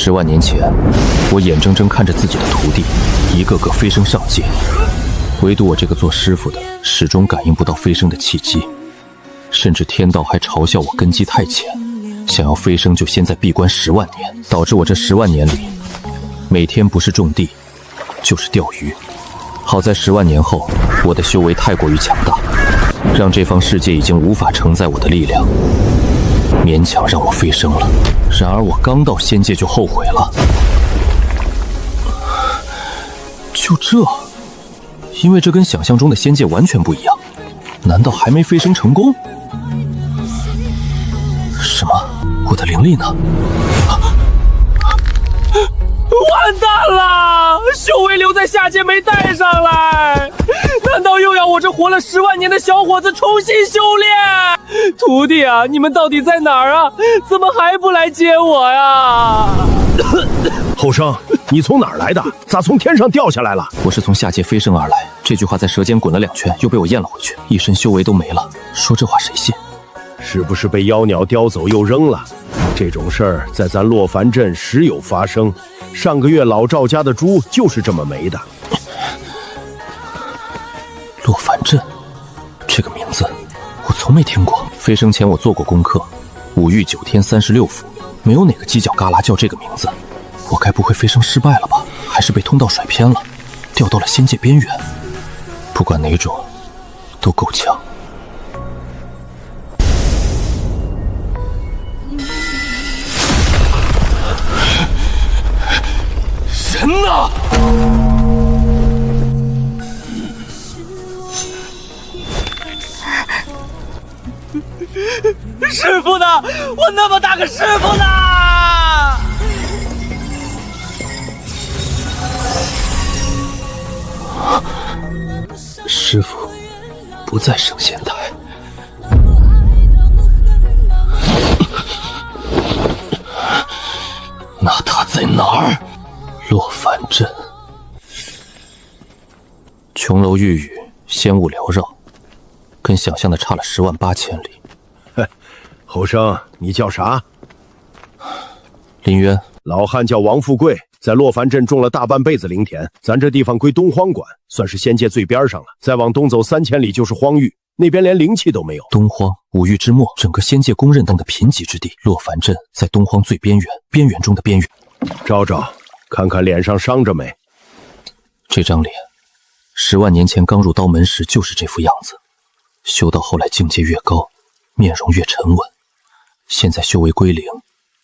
10萬年前，我眼睜睜看着自己的徒弟一個個飛升上界，唯獨我這個做師傅的始終感應不到飛升的契機，甚至天道還嘲笑我根基太淺，想要飛升就先在閉關10萬年，導致我這10萬年裡每天不是種地就是釣魚。好在10萬年後，我的修為太過於強大，讓這方世界已經無法承載我的力量，勉強讓我飛升了。然而我剛到仙界就後悔了。就這？因為这跟想象中的仙界完全不一樣。難道還沒飛升成功？什麼？我的靈力呢？完蛋了！修為留在下界沒帶上來，難道又要我這活了10萬年的小伙子重新修煉？徒弟啊，你們到底在哪兒啊？怎麼還不來接我呀？後生，你從哪兒來的？咋從天上掉下來了？我是從下界飛升而來。這句話在舌尖滾了2圈，又被我咽了回去，一身修為都沒了。說這話誰信？是不是被妖鳥叼走又扔了？這種事兒在咱洛凡鎮時有发生。上個月老趙家的豬就是這麼沒的。洛凡鎮，這個名字我從沒聽過。飛升前我做過功課，5域9天36府，沒有哪個犄角旮旯叫這個名字。我該不會飛升失敗了吧？還是被通道甩偏了，掉到了仙界邊緣？不管哪種，都夠嗆。神啊！師傅呢？我那麼大個師傅呢？師傅不在聖仙台。那他在哪兒？洛凡鎮。琼楼玉宇，仙霧缭繞，跟想象的差了10萬8千里。后生，你叫啥？林淵。老汉叫王富貴，在洛凡鎮種了大半輩子靈田，咱這地方歸東荒管，算是仙界最邊上了。再往東走3千里就是荒域，那邊連靈氣都沒有。東荒5域之末，整個仙界公認等的貧瘠之地。洛凡鎮在東荒最邊緣，邊緣中的邊緣。找找，看看臉上傷着沒？這張臉，10萬年前剛入刀門時就是這副樣子。修到後來境界越高，面容越沉穩。現在修為歸零，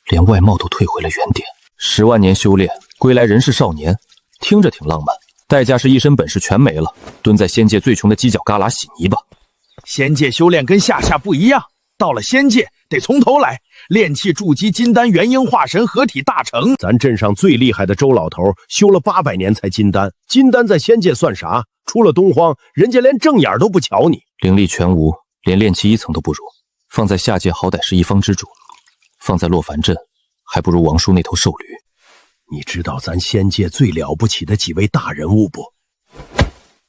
連外貌都退回了原點。10萬年修煉，歸來仍是少年，聽着挺浪漫，代價是一身本事全沒了，蹲在仙界最窮的犄角旮旯洗泥巴。仙界修煉跟下不一樣，到了仙界得從頭來，炼氣築基金丹元嬰化神合體大成。咱鎮上最厲害的周老頭修了800年才金丹，金丹在仙界算啥？出了東荒，人家連正眼都不瞧你。灵力全无，连炼气1层都不如。放在下界好歹是一方之主，放在洛凡鎮还不如王叔那头瘦驴。你知道咱仙界最了不起的几位大人物不？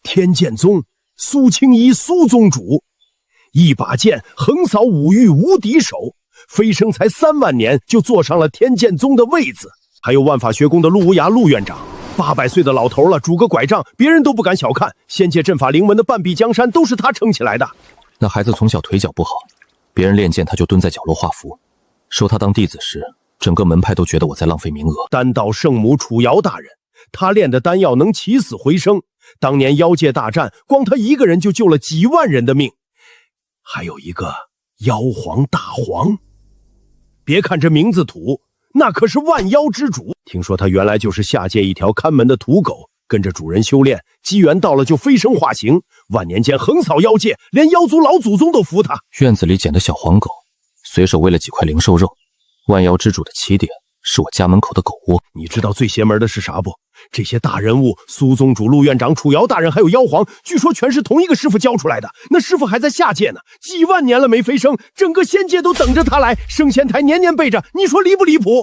天剑宗蘇青衣蘇宗主，一把劍橫掃5域無敵手，飞升才3萬年就坐上了天剑宗的位子。还有万法学宫的陆无涯陆院长，800歲的老頭了，拄個拐杖，別人都不敢小看。仙界陣法靈門的半壁江山都是他撐起來的。那孩子從小腿腳不好，別人練劍他就蹲在角落畫符。收他當弟子時，整個門派都覺得我在浪費名額。丹道聖母楚瑤大人，他煉的丹藥能起死回生，當年妖界大戰，光他一個人就救了幾萬人的命。還有一個妖皇大皇，別看這名字土，那可是萬妖之主。聽說他原來就是下界一條看門的土狗，跟着主人修煉，機緣到了就飛升化形，萬年間橫掃妖界，連妖族老祖宗都服他。院子裡撿的小黃狗，隨手餵了幾塊靈獸肉。萬妖之主的起點是我家門口的狗窩。你知道最邪門的是啥不？這些大人物，蘇宗主、陸院長、楚瑤大人還有妖皇，據說全是同一個師傅教出來的。那師傅還在下界呢，幾萬年了沒飛升，整個仙界都等着他來。聖仙台年年備着，你說離不離譜？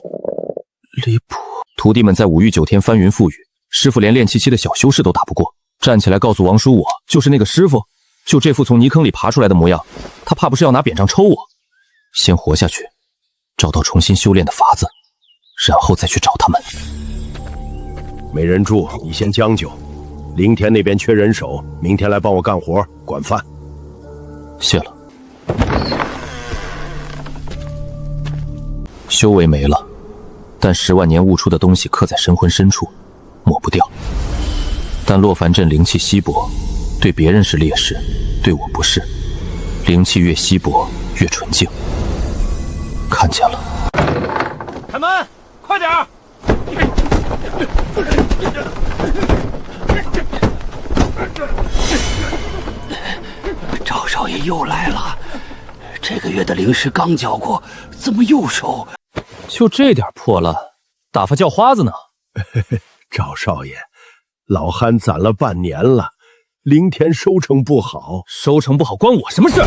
離譜！徒弟們在5域9天翻雲覆雨，師傅連練氣期的小修士都打不過，站起來告訴王叔我就是那個師傅，就這副從泥坑裡爬出來的模樣，他怕不是要拿扁杖抽我？先活下去，找到重新修煉的法子，然後再去找他們。没人住，你先将就。灵田那邊缺人手，明天來幫我幹活，管飯。謝了。修為沒了，但10萬年悟出的東西刻在神魂深處，抹不掉。但洛凡鎮靈氣稀薄，對別人是劣勢，對我不是。靈氣越稀薄越純淨。看見了。開門，快點兒！趙少爺又來了，這個月的零食剛交過，怎麼又收？就這點破爛，打發叫花子呢？趙少爺，老憨攢了半年了，灵田收成不好，收成不好關我什麼事？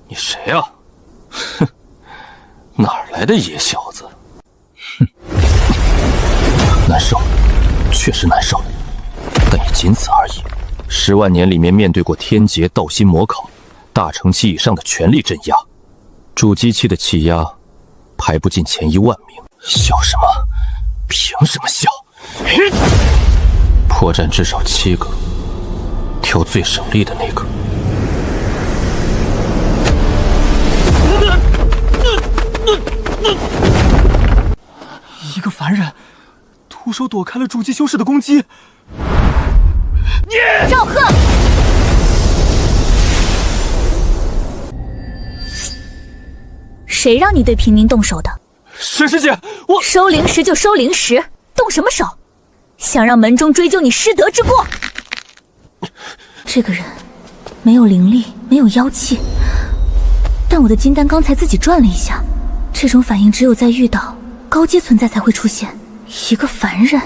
你誰啊？哼，哪兒來的野小子？哼，難受，確實難受，但也僅此而已。10萬年裡面面對過天劫、道心魔考，大成期以上的全力鎮壓，主機期的氣壓排不進前1萬名。笑什麼？憑什麼笑？破绽至少7個，挑最省力的那个。一个凡人，徒手躲開了主機修士的攻擊。趙賀，誰讓你對平民動手的？沈師姐，我收靈石就收靈石，動什麼手？想讓門中追究你失德之過？這個人沒有靈力，沒有妖氣，但我的金丹剛才自己轉了一下，這種反應只有在遇到高階存在才會出現。一個凡人。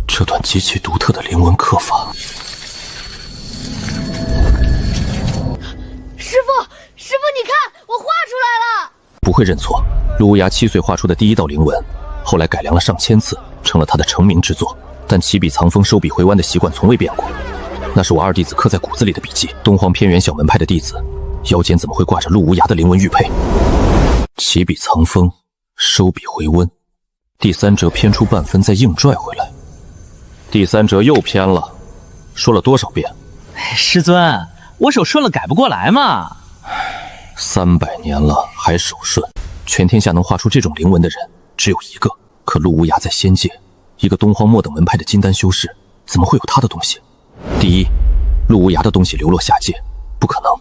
這段極其獨特的靈文刻法。師父，你看，我畫出來了。不會認錯，陸無涯7歲畫出的第一道靈文，後來改良了上千次，成了他的成名之作。但起筆藏鋒、收筆回彎的習慣從未變過，那是我二弟子刻在骨子裡的筆記。東荒偏遠小門派的弟子，腰間怎麼會掛着陸無涯的靈文玉佩？起筆藏鋒，收筆回溫，第三折偏出半分，再硬拽回來。第三折又偏了，說了多少遍？師尊，我手順了改不過來嘛。300年了還手順，全天下能畫出這種靈文的人只有一個。可陸無涯在仙界，一個東荒末等門派的金丹修士，怎麼會有他的東西？第一，陸無涯的東西流落下界，不可能，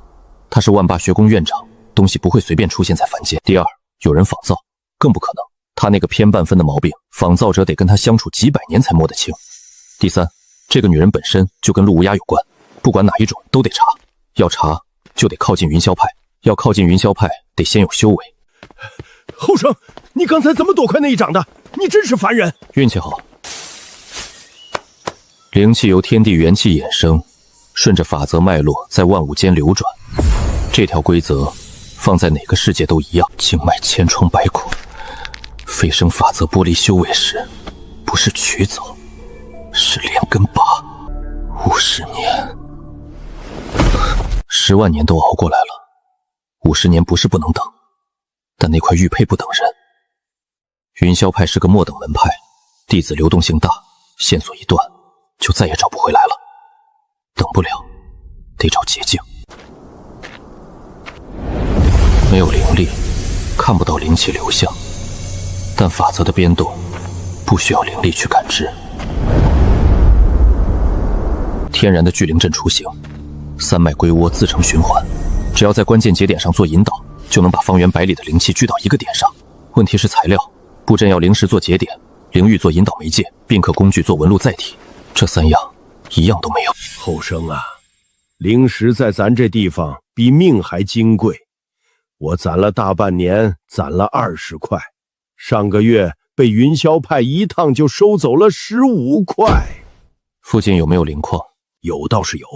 他是萬霸學宮院長，東西不會隨便出現在凡間。第二，有人仿造，更不可能，他那個偏半分的毛病，仿造者得跟他相處幾百年才摸得清。第三，這個女人本身就跟陸無涯有關，不管哪一種都得查，要查就得靠近雲霄派，要靠近雲霄派得先有修為。後生，你剛才怎麼躲開那一掌的？你真是凡人，運氣好。靈氣由天地元氣衍生，順着法則脈絡在萬物間流轉。這條規則放在哪個世界都一樣，經脈千瘡百孔。飛升法則剝離修為時，不是取走，是連根拔。50年，10萬年都熬過來了，50年不是不能等，但那塊玉佩不等人。雲霄派是個末等門派，弟子流動性大，線索一斷就再也找不回來了。等不了，得找捷徑。沒有靈力，看不到靈氣流向，但法則的變動不需要靈力去感知。天然的聚靈陣雛形，3脈歸窩，自成循環，只要在關鍵節點上做引導，就能把方圓百里的靈氣聚到一個點上。問題是材料，布陣要靈石做節點，靈玉做引導媒介，並可工具做紋路載體，這3樣一樣都沒有。後生啊，靈石在咱這地方比命還金貴，我攢了大半年，攢了20塊，上個月被雲霄派一趟就收走了15塊。附近有沒有靈礦？有倒是有，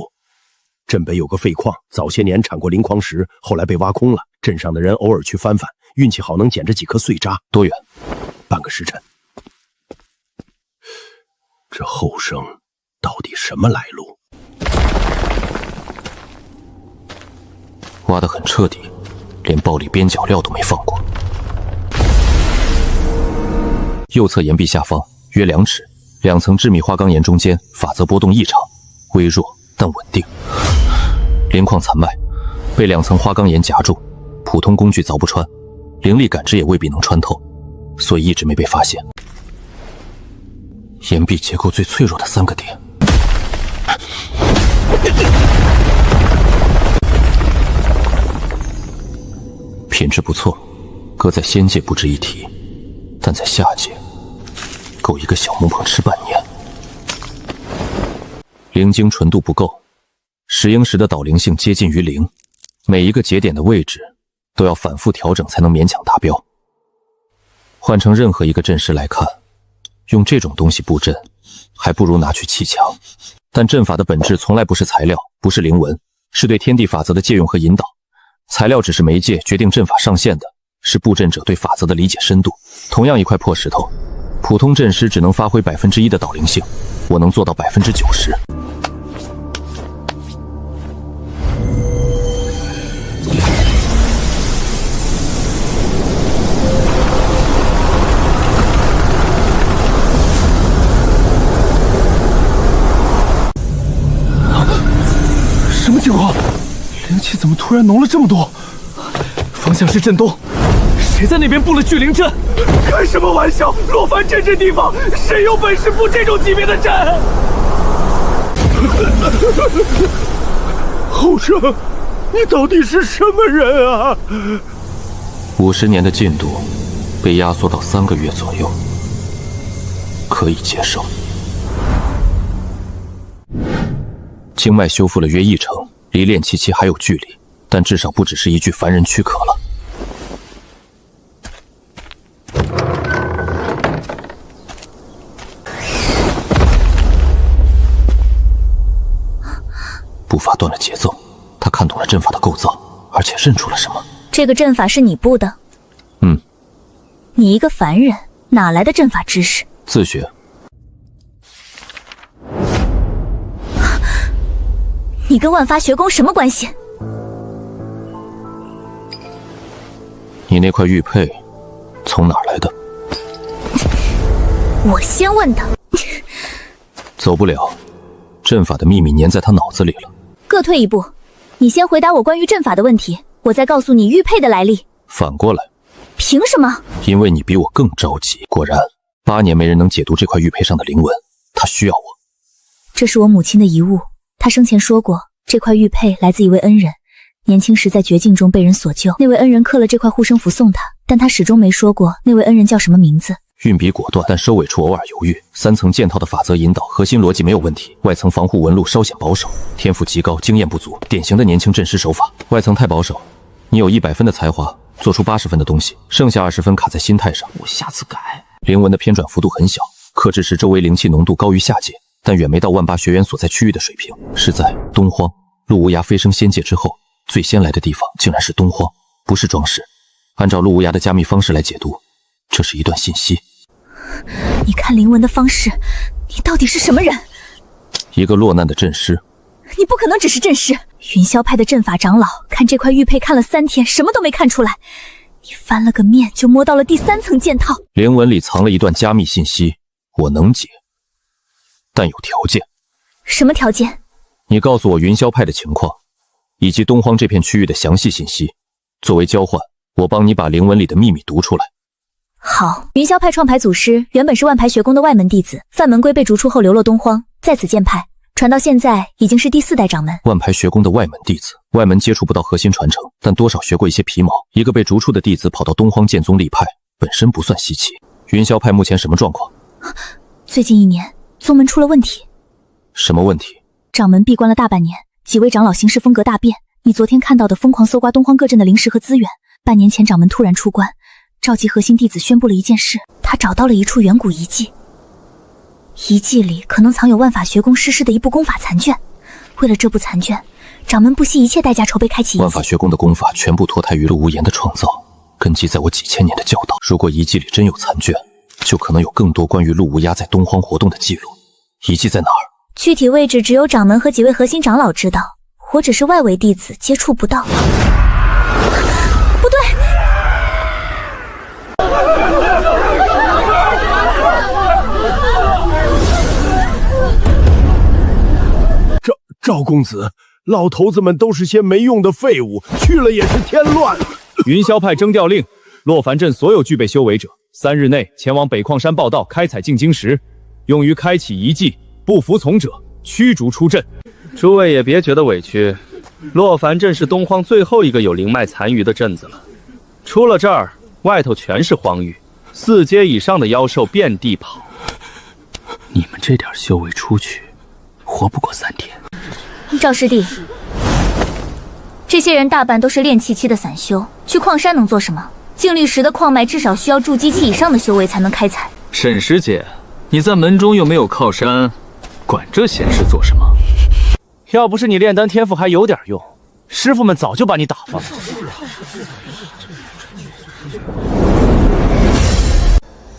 鎮北有個廢礦，早些年產過靈礦石，後來被挖空了，鎮上的人偶爾去翻翻，運氣好能撿着幾顆碎渣。多遠？半個時辰。這後生到底什麼來路？挖得很徹底，連暴力邊角料都沒放過。右側岩壁下方約2尺，2層致密花崗岩中间法則波動異常，微弱但穩定。靈礦殘脈被2層花崗岩夾住，普通工具鑿不穿，靈力感知也未必能穿透，所以一直沒被發現。岩壁結構最脆弱的3個點。品質不錯，擱在仙界不值一提，但在下界夠一個小木棚吃半年。靈晶純度不夠，石英石的導靈性接近於0，每一個節點的位置都要反復調整才能勉強達標。換成任何一個陣師來看，用這種東西布陣，還不如拿去砌牆。但陣法的本質從來不是材料，不是靈文，是對天地法則的借用和引導。材料只是媒介，決定陣法上限的是布陣者对法则的理解深度。同樣一塊破石頭，普通陣師只能發揮1%的導靈性，我能做到90%。什么情况？灵气怎么突然浓了这么多？方向是震东，谁在那边布了聚灵阵？开什么玩笑！洛凡镇这地方，谁有本事布这種級別的陣？後生，你到底是什麼人啊？50年的進度被壓縮到3個月左右，可以接受。經脈修復了約1成，離煉氣期還有距離，但至少不只是一具凡人軀殼了。步伐斷了節奏，他看懂了陣法的構造，而且認出了什麼。這個陣法是你布的？嗯。你一個凡人，哪來的陣法知識？自學。你跟萬發學宮什麼關係？你那塊玉佩從哪兒來的？我先問他。走不了，陣法的秘密粘在他腦子裡了。各退一步，你先回答我關於陣法的問題，我再告訴你玉佩的來歷。反過來。憑什麼？因為你比我更着急。果然，8年沒人能解讀這塊玉佩上的靈文，他需要我。這是我母親的遺物。他生前說過，這塊玉佩來自一位恩人，年輕時在絕境中被人所救。那位恩人刻了這塊護身符送他，但他始終沒說過那位恩人叫什麼名字。運筆果斷，但收尾處偶爾猶豫。3層劍套的法則引導，核心邏輯沒有問題。外層防護紋路稍顯保守，天賦極高，經驗不足，典型的年輕陣師手法。外層太保守，你有100分的才華，做出80分的東西，剩下20分卡在心態上。我下次改。靈文的偏轉幅度很小，克制時周圍靈氣濃度高於下界。但遠沒到萬八學員所在區域的水平，是在東荒陸無涯飛升仙界之後，最先來的地方竟然是東荒，不是裝飾。按照陸無涯的加密方式來解讀，這是一段信息。你看靈文的方式，你到底是什麼人？一個落難的陣師。你不可能只是陣師。雲霄派的陣法長老看這塊玉佩看了3天，什麼都沒看出來。你翻了個面就摸到了第3層劍套。靈文裡藏了一段加密信息，我能解。但有條件。什麼條件？你告訴我雲霄派的情況，以及東荒這片區域的詳細信息。作為交換，我幫你把靈文裡的秘密讀出來。好，雲霄派創牌祖師原本是萬牌學宮的外門弟子，范門歸被逐出後流落東荒，在此建派，傳到現在已經是第4代掌門。萬牌學宮的外門弟子，外門接觸不到核心傳承，但多少學過一些皮毛。一個被逐出的弟子跑到東荒建宗立派，本身不算稀奇。雲霄派目前什麼狀況？最近1年。宗門出了問題。什麼問題？掌門閉關了大半年，幾位長老行事風格大變。你昨天看到的瘋狂搜刮東荒各鎮的靈石和資源。半年前掌門突然出關，召集核心弟子宣布了一件事，他找到了一處遠古遺跡，遺跡裡可能藏有萬法學宮失事的一部功法殘卷。為了這部殘卷，掌門不惜一切代價籌備開啟遺跡。萬法學宮的功法全部脫胎於陸無言的創造，根基在我幾千年的教導。如果遺跡裡真有殘卷，就可能有更多關於陸無涯在東荒活動的記錄。遺跡在哪兒？具体位置只有掌門和几位核心长老知道，我只是外围弟子，接觸不到。不对，赵公子，老头子们都是些没用的废物，去了也是添乱。云霄派征调令：洛凡镇所有具备修为者，3日內前往北礦山報到開採進京石，用於開啟遺跡，不服從者驅逐出鎮。諸位也別覺得委屈，洛凡鎮是東荒最後一個有靈脈殘餘的鎮子了，出了這兒，外頭全是荒域，4階以上的妖獸遍地跑。你們這點修為出去，活不過3天。趙師弟，這些人大半都是練氣期的散修，去礦山能做什麼？靜慮石的礦脈至少需要築基期以上的修為才能開採。沈師姐，你在門中又沒有靠山，管這閒事做什麼？要不是你煉丹天賦還有點用，師傅們早就把你打發了。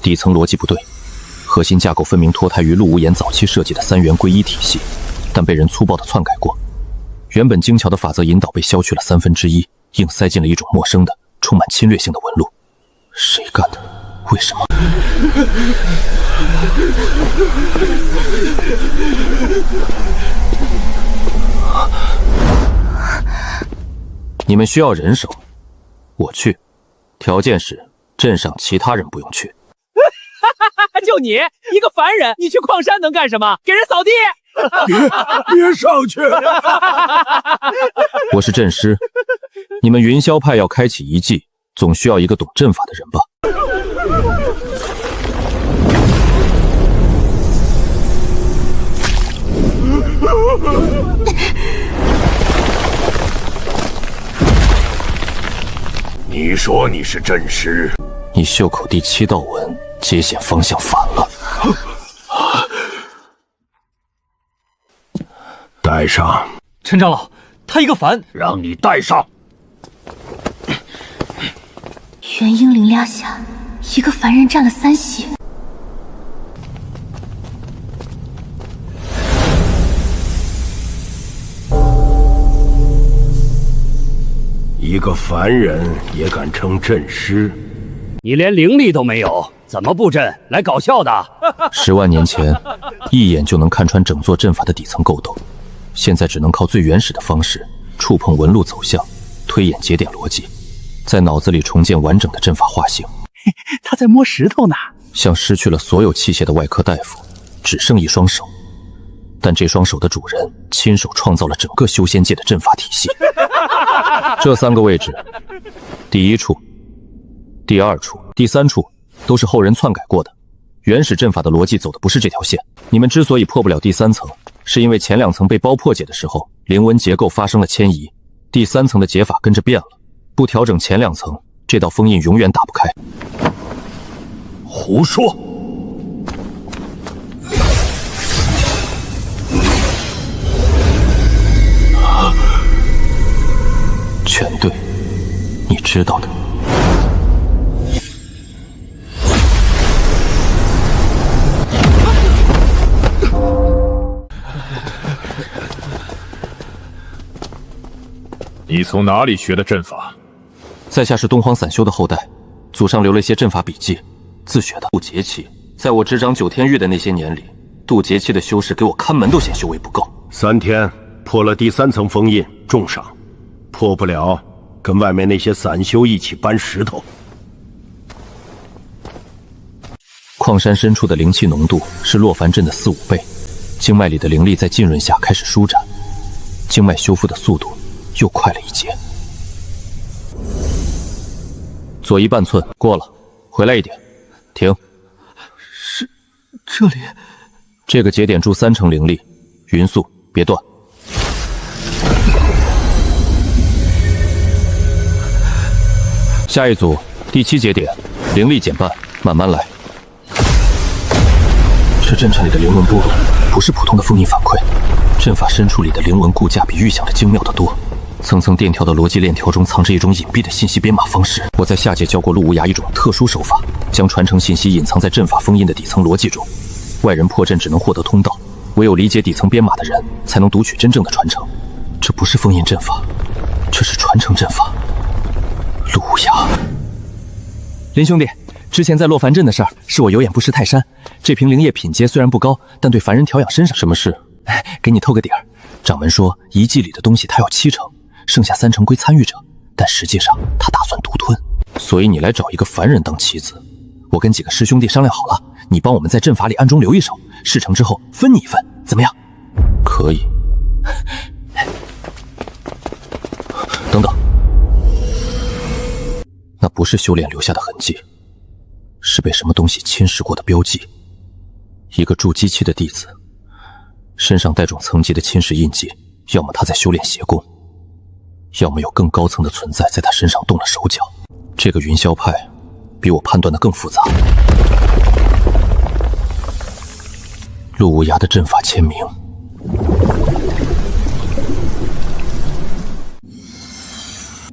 底層邏輯不對，核心架構分明脫胎於陸無言早期設計的3元歸一體系，但被人粗暴地篡改過。原本精巧的法則引導被削去了1/3，硬塞進了一種陌生的、充滿侵略性的紋路。誰幹的？為什麼？你們需要人手，我去，條件是鎮上其他人不用去。就你一個凡人，你去礦山能幹什麼？給人掃地？別上去！我是陣師，你們雲霄派要開啟遺跡，總需要一個懂陣法的人吧？你說你是陣師？你袖口第7道紋，接線方向反了。帶上。陳長老，他一個凡，讓你帶上。元嬰靈壓下，一個凡人佔了3席。一個凡人也敢稱陣師？你連靈力都沒有，怎麼布陣？來搞笑的？10萬年前，一眼就能看穿整座陣法的底層構築，現在只能靠最原始的方式，觸碰紋路走向，推演節點邏輯，在腦子裡重建完整的陣法畫形。他在摸石頭呢，像失去了所有器械的外科大夫，只剩一雙手。但這雙手的主人親手創造了整個修仙界的陣法體系。這3個位置，第1處、第2處、第3處都是後人篡改過的。原始陣法的邏輯走的不是這條線。你們之所以破不了第3層，是因為前2層被包破解的時候，靈紋結構發生了遷移，第3層的解法跟着變了。不調整前2層，這道封印永遠打不開。胡說！全對，你知道的。你從哪裡學的陣法？在下是東荒散修的後代，祖上留了一些陣法筆記，自學的。渡劫期，在我執掌9天域的那些年裡，渡劫期的修士給我看門都嫌修為不夠。3天破了第3層封印，重賞。破不了，跟外面那些散修一起搬石頭。礦山深處的靈氣濃度是洛凡鎮的4、5倍，經脈裡的靈力在浸潤下開始舒展，經脈修復的速度又快了1截。左移半寸，過了，回來一點，停。是這裡。這個節點注3成靈力，勻速，別斷。下一組第7節點，靈力減半，慢慢來。這陣場裡的靈紋波動不是普通的封印反饋，陣法深處裡的靈紋骨架比預想的精妙得多。層層電條的邏輯鏈條中藏着一種隱蔽的信息編碼方式。我在下界教過陸無涯一種特殊手法，將傳承信息隱藏在陣法封印的底層邏輯中，外人破陣只能獲得通道，唯有理解底層編碼的人，才能读取真正的傳承。這不是封印陣法，這是傳承陣法。陸無涯，林兄弟，之前在洛凡鎮的事兒，是我有眼不識泰山。這瓶靈液品階雖然不高，但對凡人調養身上什麼事？給你透個底兒。掌門說，遺跡裡的東西他要7成，剩下3成歸參與者，但實際上他打算獨吞。所以你來找一個凡人當棋子，我跟幾個師兄弟商量好了，你幫我們在陣法裡暗中留一手，事成之後分你一份，怎麼樣？可以。等等，那不是修煉留下的痕迹，是被什麼東西侵蝕過的標記。一個筑基期的弟子，身上帶種層級的侵蝕印記，要麼他在修煉邪功，要麼有更高層的存在在他身上動了手腳。這個雲霄派比我判斷的更複雜。陸無涯的陣法簽名，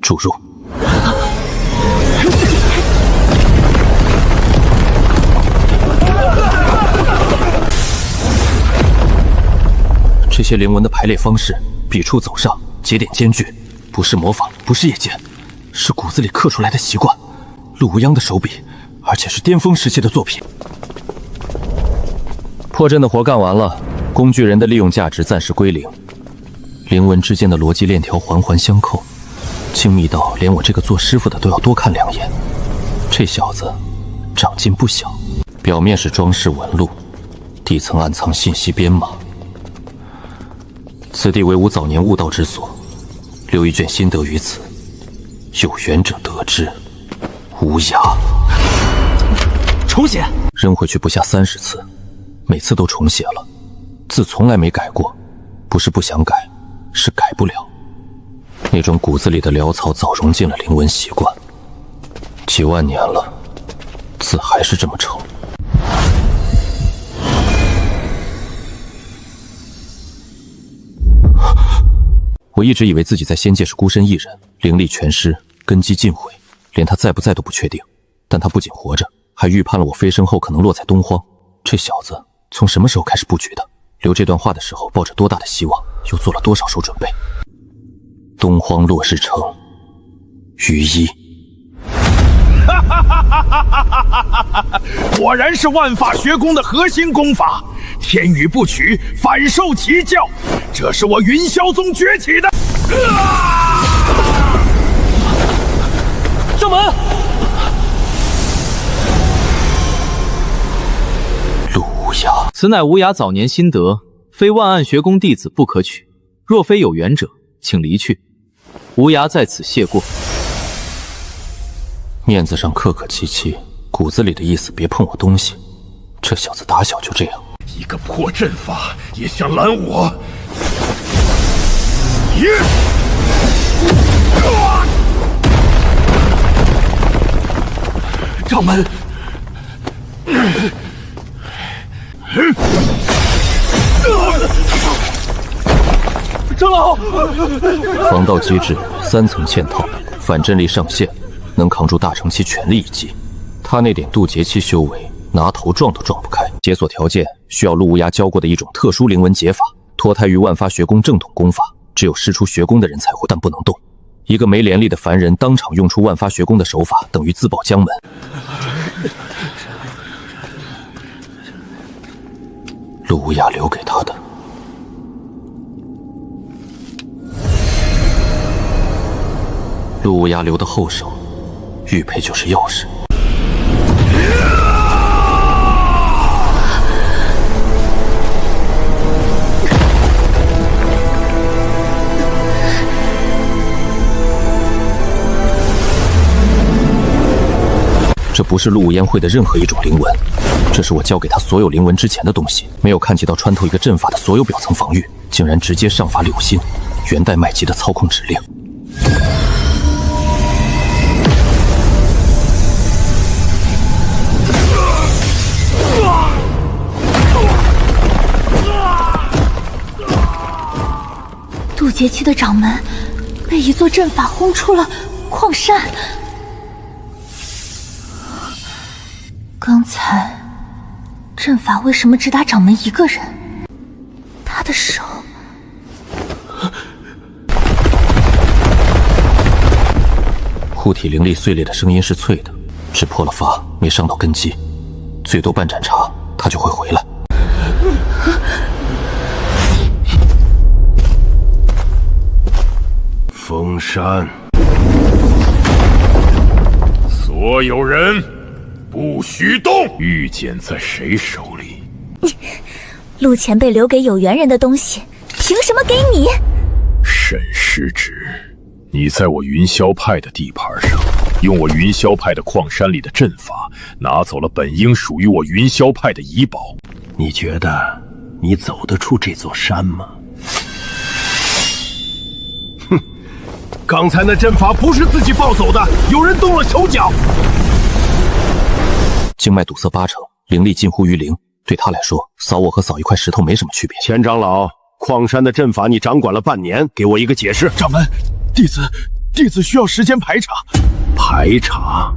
注入。这些灵文的排列方式，笔觸走上，節點間距，不是模仿，不是夜間，是骨子裡刻出來的習慣。陸無央的手筆，而且是巔峰時期的作品。破陣的活幹完了，工具人的利用價值暫時歸零。靈文之間的邏輯鏈條環環相扣，精密到連我這個做師傅的都要多看2眼。這小子長進不小，表面是裝飾紋路，底層暗藏信息編碼。此地為吾早年悟道之所，留一卷心得於此，有緣者得之。無涯。重寫，扔回去不下30次，每次都重寫了，字從來沒改過，不是不想改，是改不了。那種骨子裡的潦草早融進了靈文習慣，幾萬年了，字還是這麼醜。我一直以為自己在仙界是孤身一人，靈力全失，根基盡毀，連他在不在都不確定。但他不僅活着，還預判了我飛升後可能落在東荒。這小子從什麼時候開始布局的？留這段話的時候抱着多大的希望，又做了多少手準備？東荒落日城，於一。果然是萬法學宮的核心功法，天雨不取，反受其教。這是我雲霄宗崛起的。正門，陸無涯，此乃无涯早年心得，非萬暗學宮弟子不可取。若非有緣者，請離去。無涯在此謝過。面子上客客氣氣，骨子裡的意思別碰我東西。這小子打小就這樣，一個破陣法也想攔我？掌門，长老，防盜機制3層嵌套，反陣力上限，能扛住大乘期全力一擊。他那點渡劫期修為，拿頭撞都撞不開。解鎖條件需要陸無涯教過的一種特殊靈文解法，脫胎於萬發學宮正統功法，只有師出學宮的人才會，但不能動。一個沒連力的凡人當場用出萬發學宮的手法，等於自保江門。陸無涯留給他的，陸無涯留的後手，玉佩就是鑰匙。这不是陆无烟会的任何一种灵文，这是我教给他所有灵文之前的東西。沒有看及到穿透一個陣法的所有表層防禦，竟然直接上法柳心，源代麥基的操控指令。渡劫期的掌門被一座陣法轟出了礦山。剛才陣法為什麼只打掌門一個人？的手。护体灵力碎裂的声音是脆的，只破了发，没伤到根基，最多半盏茶，他就会回来。封山，所有人不许动！玉简在谁手里？陆前辈留给有缘人的东西，凭什么给你？沈失职，你在我云霄派的地盘上，用我云霄派的矿山里的阵法，拿走了本应属于我云霄派的遗宝。你觉得你走得出这座山吗？哼，刚才那阵法不是自己暴走的，有人动了手脚。经脉堵塞80%，灵力近乎于零。对他来说，扫我和扫一塊石頭沒什麼區別。錢長老，礦山的陣法你掌管了半年，給我一個解釋。掌門，弟子需要時間排查。排查？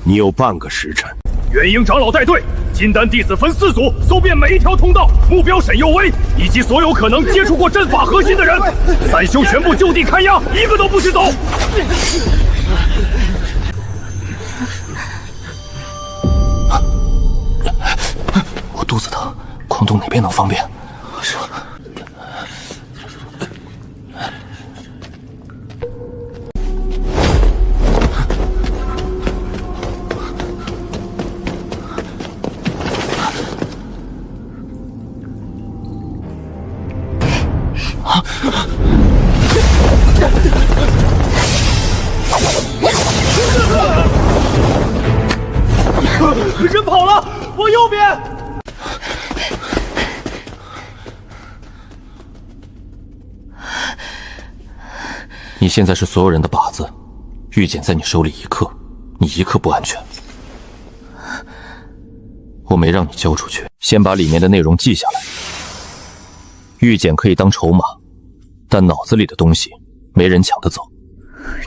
你有半個時辰。元嬰長老帶隊，金丹弟子分4組，搜遍每一條通道，目標沈佑威以及所有可能接觸過陣法核心的人。散修全部就地看押，一個都不許走。我肚子疼，矿洞哪邊能方便？是。人跑了，往右邊。你現在是所有人的靶子，玉簡在你手裡一刻，你一刻不安全。我沒讓你交出去，先把裡面的內容記下來。玉簡可以當籌碼，但腦子裡的東西沒人搶得走。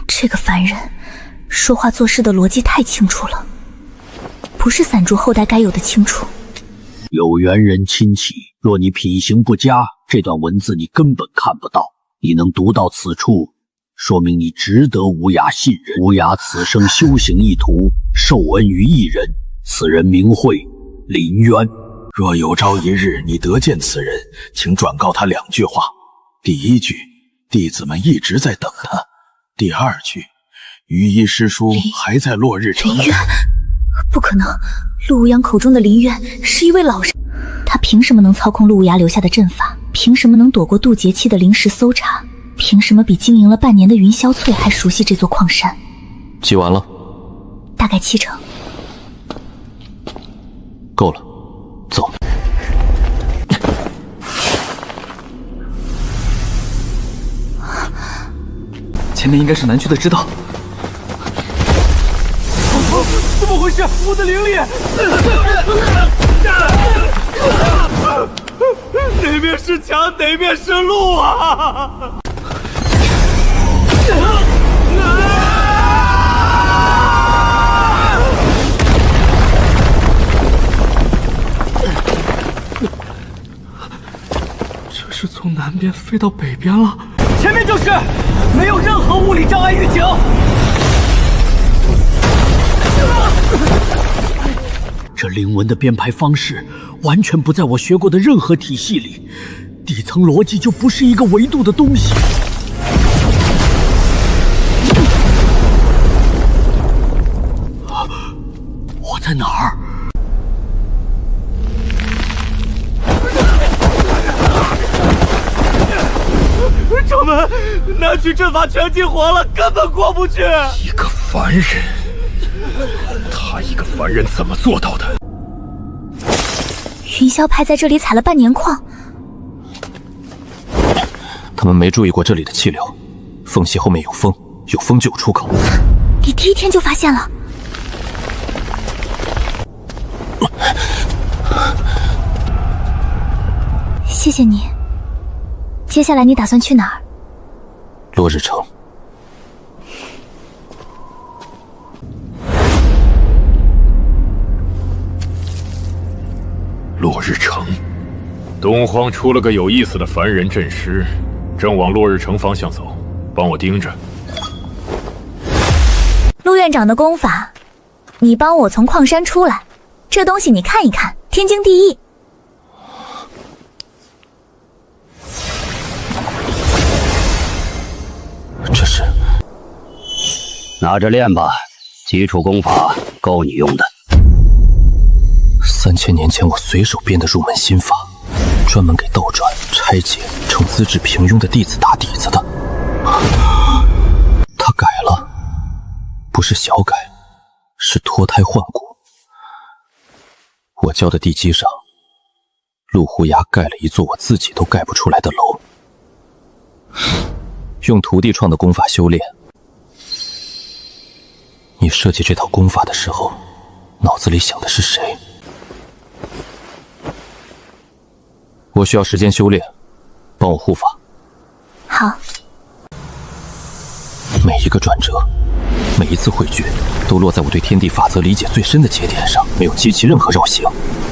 這個凡人說話做事的邏輯太清楚了，不是散族後代該有的清楚。有緣人親戚，若你品行不佳，這段文字你根本看不到。你能讀到此處，說明你值得無涯信任。無涯此生修行意圖，受恩於一人，此人名諱林淵。若有朝一日你得見此人，請轉告他2句話。第1句，弟子們一直在等他；第2句，於醫師叔還在落日城。林淵，不可能！陸無涯口中的林淵是一位老人，他憑什麼能操控陸無涯留下的陣法？憑什麼能躲過渡劫期的臨時搜查？憑什麼比經營了半年的雲霄翠還熟悉這座礦山？記完了，大概70%。夠了，走。前面應該是南區的支道。怎麼回事？我的靈力！哪邊是牆，哪邊是路啊！这是從南邊飛到北邊了。前面就是，沒有任何物理障礙預警。這靈文的編排方式完全不在我學過的任何體系裡，底層邏輯就不是一個維度的東西。我在哪兒？掌門，南區陣法全激活了，根本過不去。一個凡人。他一個凡人怎麼做到的？雲霄派在這裡採了半年礦，他們沒注意過這裡的氣流，縫隙後面有風，有風就有出口。你第1天就發現了？謝謝你。接下來你打算去哪兒？落日城。落日城，東荒出了个有意思的凡人阵师，正往落日城方向走，帮我盯着。陆院长的功法，你帮我从矿山出来，这东西你看一看，天经地义。这是拿着练吧，基礎功法够你用的。3000年前我随手编的入门心法，专门给倒转、拆解成资质平庸的弟子打底子的。他改了，不是小改，是脱胎换骨。我教的地基上，陆胡牙蓋了一座我自己都盖不出來的樓。用徒弟創的功法修煉。你設計這套功法的時候，腦子裡想的是誰？我需要時間修煉，幫我護法。好。每一個轉折，每一次匯聚，都落在我對天地法則理解最深的節點上，沒有激起任何繞行。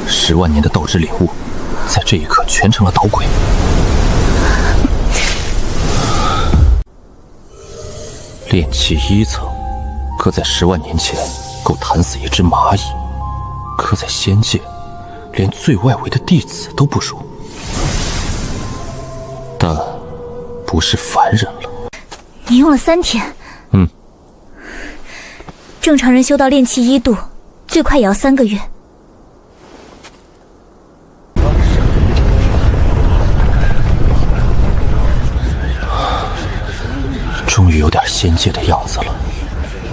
10萬年的道之領悟，在這一刻全成了導軌。煉氣1層，擱在10萬年前，夠彈死一隻螞蟻；擱在仙界，連最外圍的弟子都不如。但不是凡人了。你用了3天。正常人修到煉氣1度，最快也要3個月。終於有點仙界的樣子了。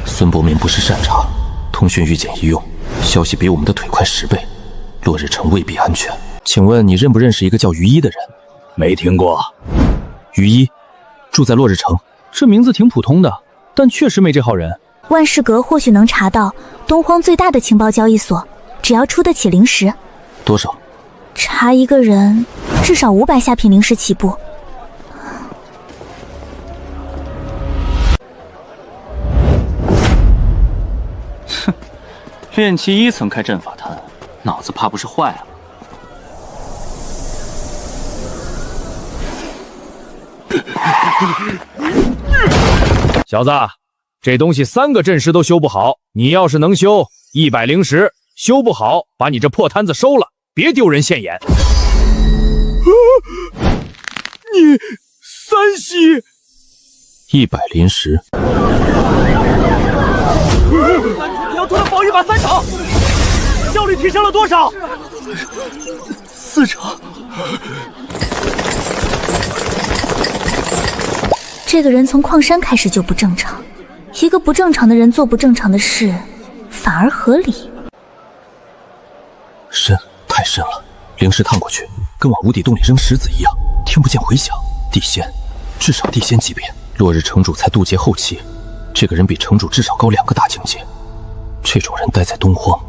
孫伯明不是善茬，通訊御簡一用，消息比我們的腿快10倍，落日城未必安全。請問你認不認識一個叫於一的人？沒聽過。於一，住在落日城。這名字挺普通的，但確實沒這號人。萬事閣或許能查到東荒最大的情報交易所，只要出得起靈石。多少？查一個人至少500下品靈石起步。哼，煉氣1層開陣法壇，腦子怕不是壞了。小子，這東西3個陣師都修不好，你要是能修，100靈石，修不好，把你這破攤子收了，別丟人現眼。你3息100靈石。你要突然保一把3成，效率提升了多少？4成。這個人從礦山開始就不正常，一個不正常的人做不正常的事，反而合理。深，太深了，靈石探過去，跟往無底洞裡扔石子一樣，聽不見回響。地仙，至少地仙級別。落日城主才渡劫後期，這個人比城主至少高2個大境界。這種人待在東荒，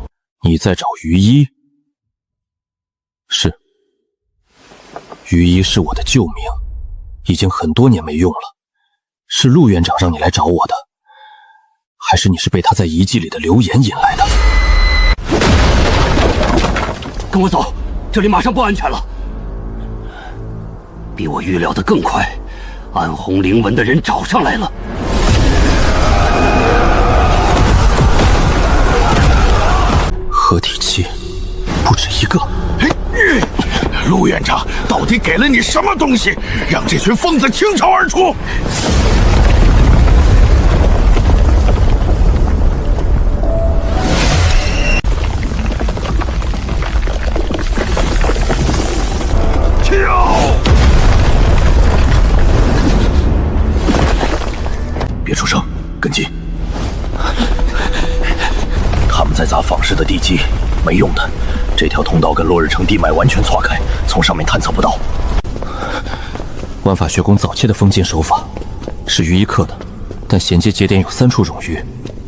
你在找於一？是，於一是我的救命，已經很多年沒用了。是陸院長讓你來找我的，還是你是被他在遺跡裡的流言引來的？跟我走，這裡馬上不安全了。比我預料的更快，安紅靈文的人找上來了。合體期不止1個。陸院長到底給了你什麼東西，讓這群瘋子傾巢而出？跳！別出聲，跟緊。他們在砸仿式的地基，沒用的。這條通道跟落日城地脈完全錯開，從上面探測不到。萬法學宮早期的封禁手法是於一刻的，但銜接節點有3處冗餘，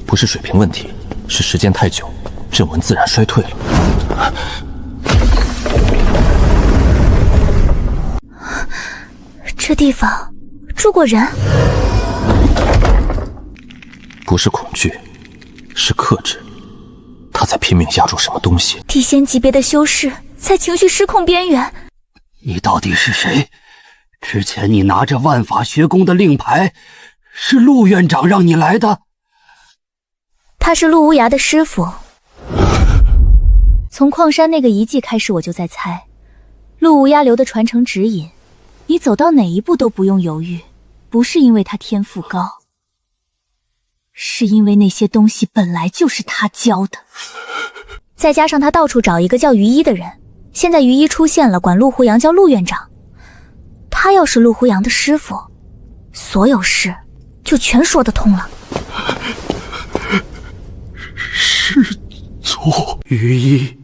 不是水平問題，是時間太久，陣紋自然衰退了。這地方住過人？不是恐懼，是克制。他在拼命壓住什麼東西。地仙級別的修士在情緒失控邊緣。你到底是誰？之前你拿着万法学宫的令牌，是陆院长让你来的？他是陆无涯的师傅。从矿山那个遗迹开始，我就在猜，陆无涯留的传承指引，你走到哪一步都不用犹豫，不是因为他天赋高，是因为那些东西本来就是他教的。再加上他到处找一个叫于一的人，现在于一出现了，管陆胡杨叫陆院长。他要是陆胡杨的師傅，所有事就全說得通了。師祖，于一，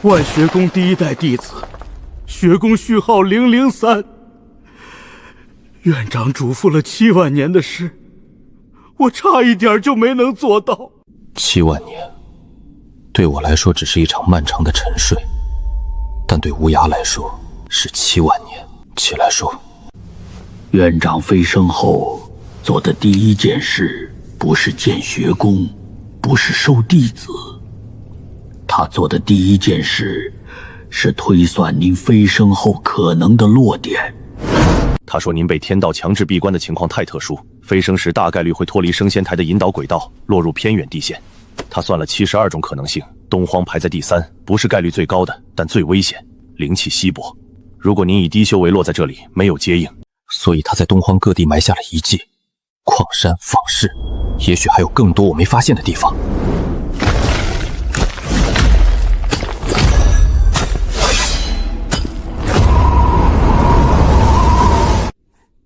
萬學宮第一代弟子，學宮序號003。院長囑咐了7萬年的事，我差一點就沒能做到。7萬年，對我來說只是一場漫長的沉睡，但對無涯來說是7萬年。起來說，院長飛升後做的第一件事，不是建學宮，不是收弟子，他做的第一件事是推算您飛升後可能的落點。他說您被天道強制閉關的情況太特殊，飛升時大概率會脫離升仙台的引導軌道，落入偏遠地線。他算了72種可能性，東荒排在第3，不是概率最高的，但最危險，靈氣稀薄。如果您以低修為落在這裡，沒有接應，所以他在東荒各地埋下了遺跡，礦山、坊室，也許還有更多我沒發現的地方。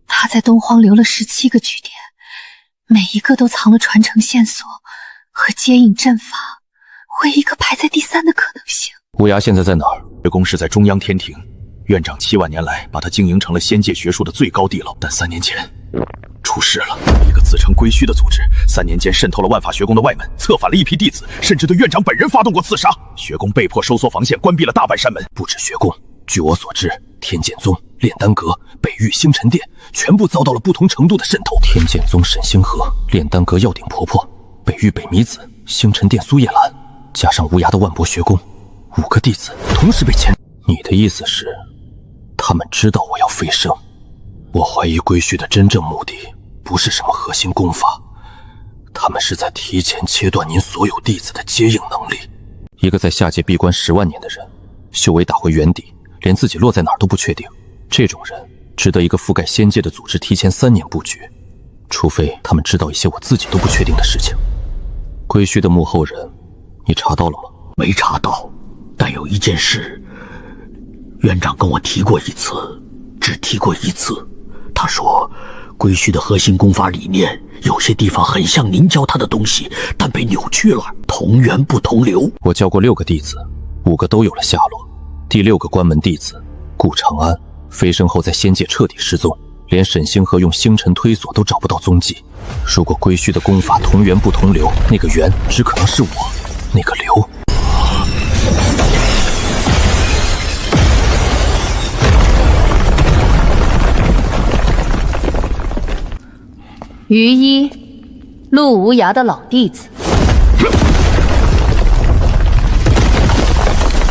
他在東荒留了17個據點，每一個都藏了傳承線索和接應陣法，唯一個排在第3的可能性。無涯現在在哪兒？學宮是在中央天庭。院長7萬年來把它經營成了仙界學術的最高地牢，但3年前出事了。一個自稱歸虛的組織3年間滲透了萬法學宮的外門，策反了一批弟子，甚至對院長本人發動過刺殺。學宮被迫收縮防線，關閉了大半山門。不止學宮，據我所知，天劍宗、煉丹閣、北域星辰殿全部遭到了不同程度的滲透。天劍宗沈星河、煉丹閣藥鼎婆婆、北域北彌子、星辰殿蘇葉蘭，加上無涯的萬博學宮，5個弟子同時被牽。你的意思是，他們知道我要飛升？我懷疑歸虛的真正目的不是什麼核心功法，他們是在提前切斷您所有弟子的接應能力。一個在下界閉關10萬年的人，修為打回原底，連自己落在哪兒都不確定，這種人值得一個覆蓋仙界的組織提前3年布局，除非他們知道一些我自己都不確定的事情。歸虛的幕後人，你查到了嗎？沒查到，但有一件事，院長跟我提過一次，只提過一次。他說，歸虛的核心功法理念，有些地方很像您教他的東西，但被扭曲了，同源不同流。我教過6個弟子，5個都有了下落。第6個關門弟子顧長安，飛升後在仙界徹底失蹤，連沈星河用星辰推索都找不到蹤跡。如果歸虛的功法同源不同流，那個源只可能是我，那個流。於一，陸無涯的老弟子。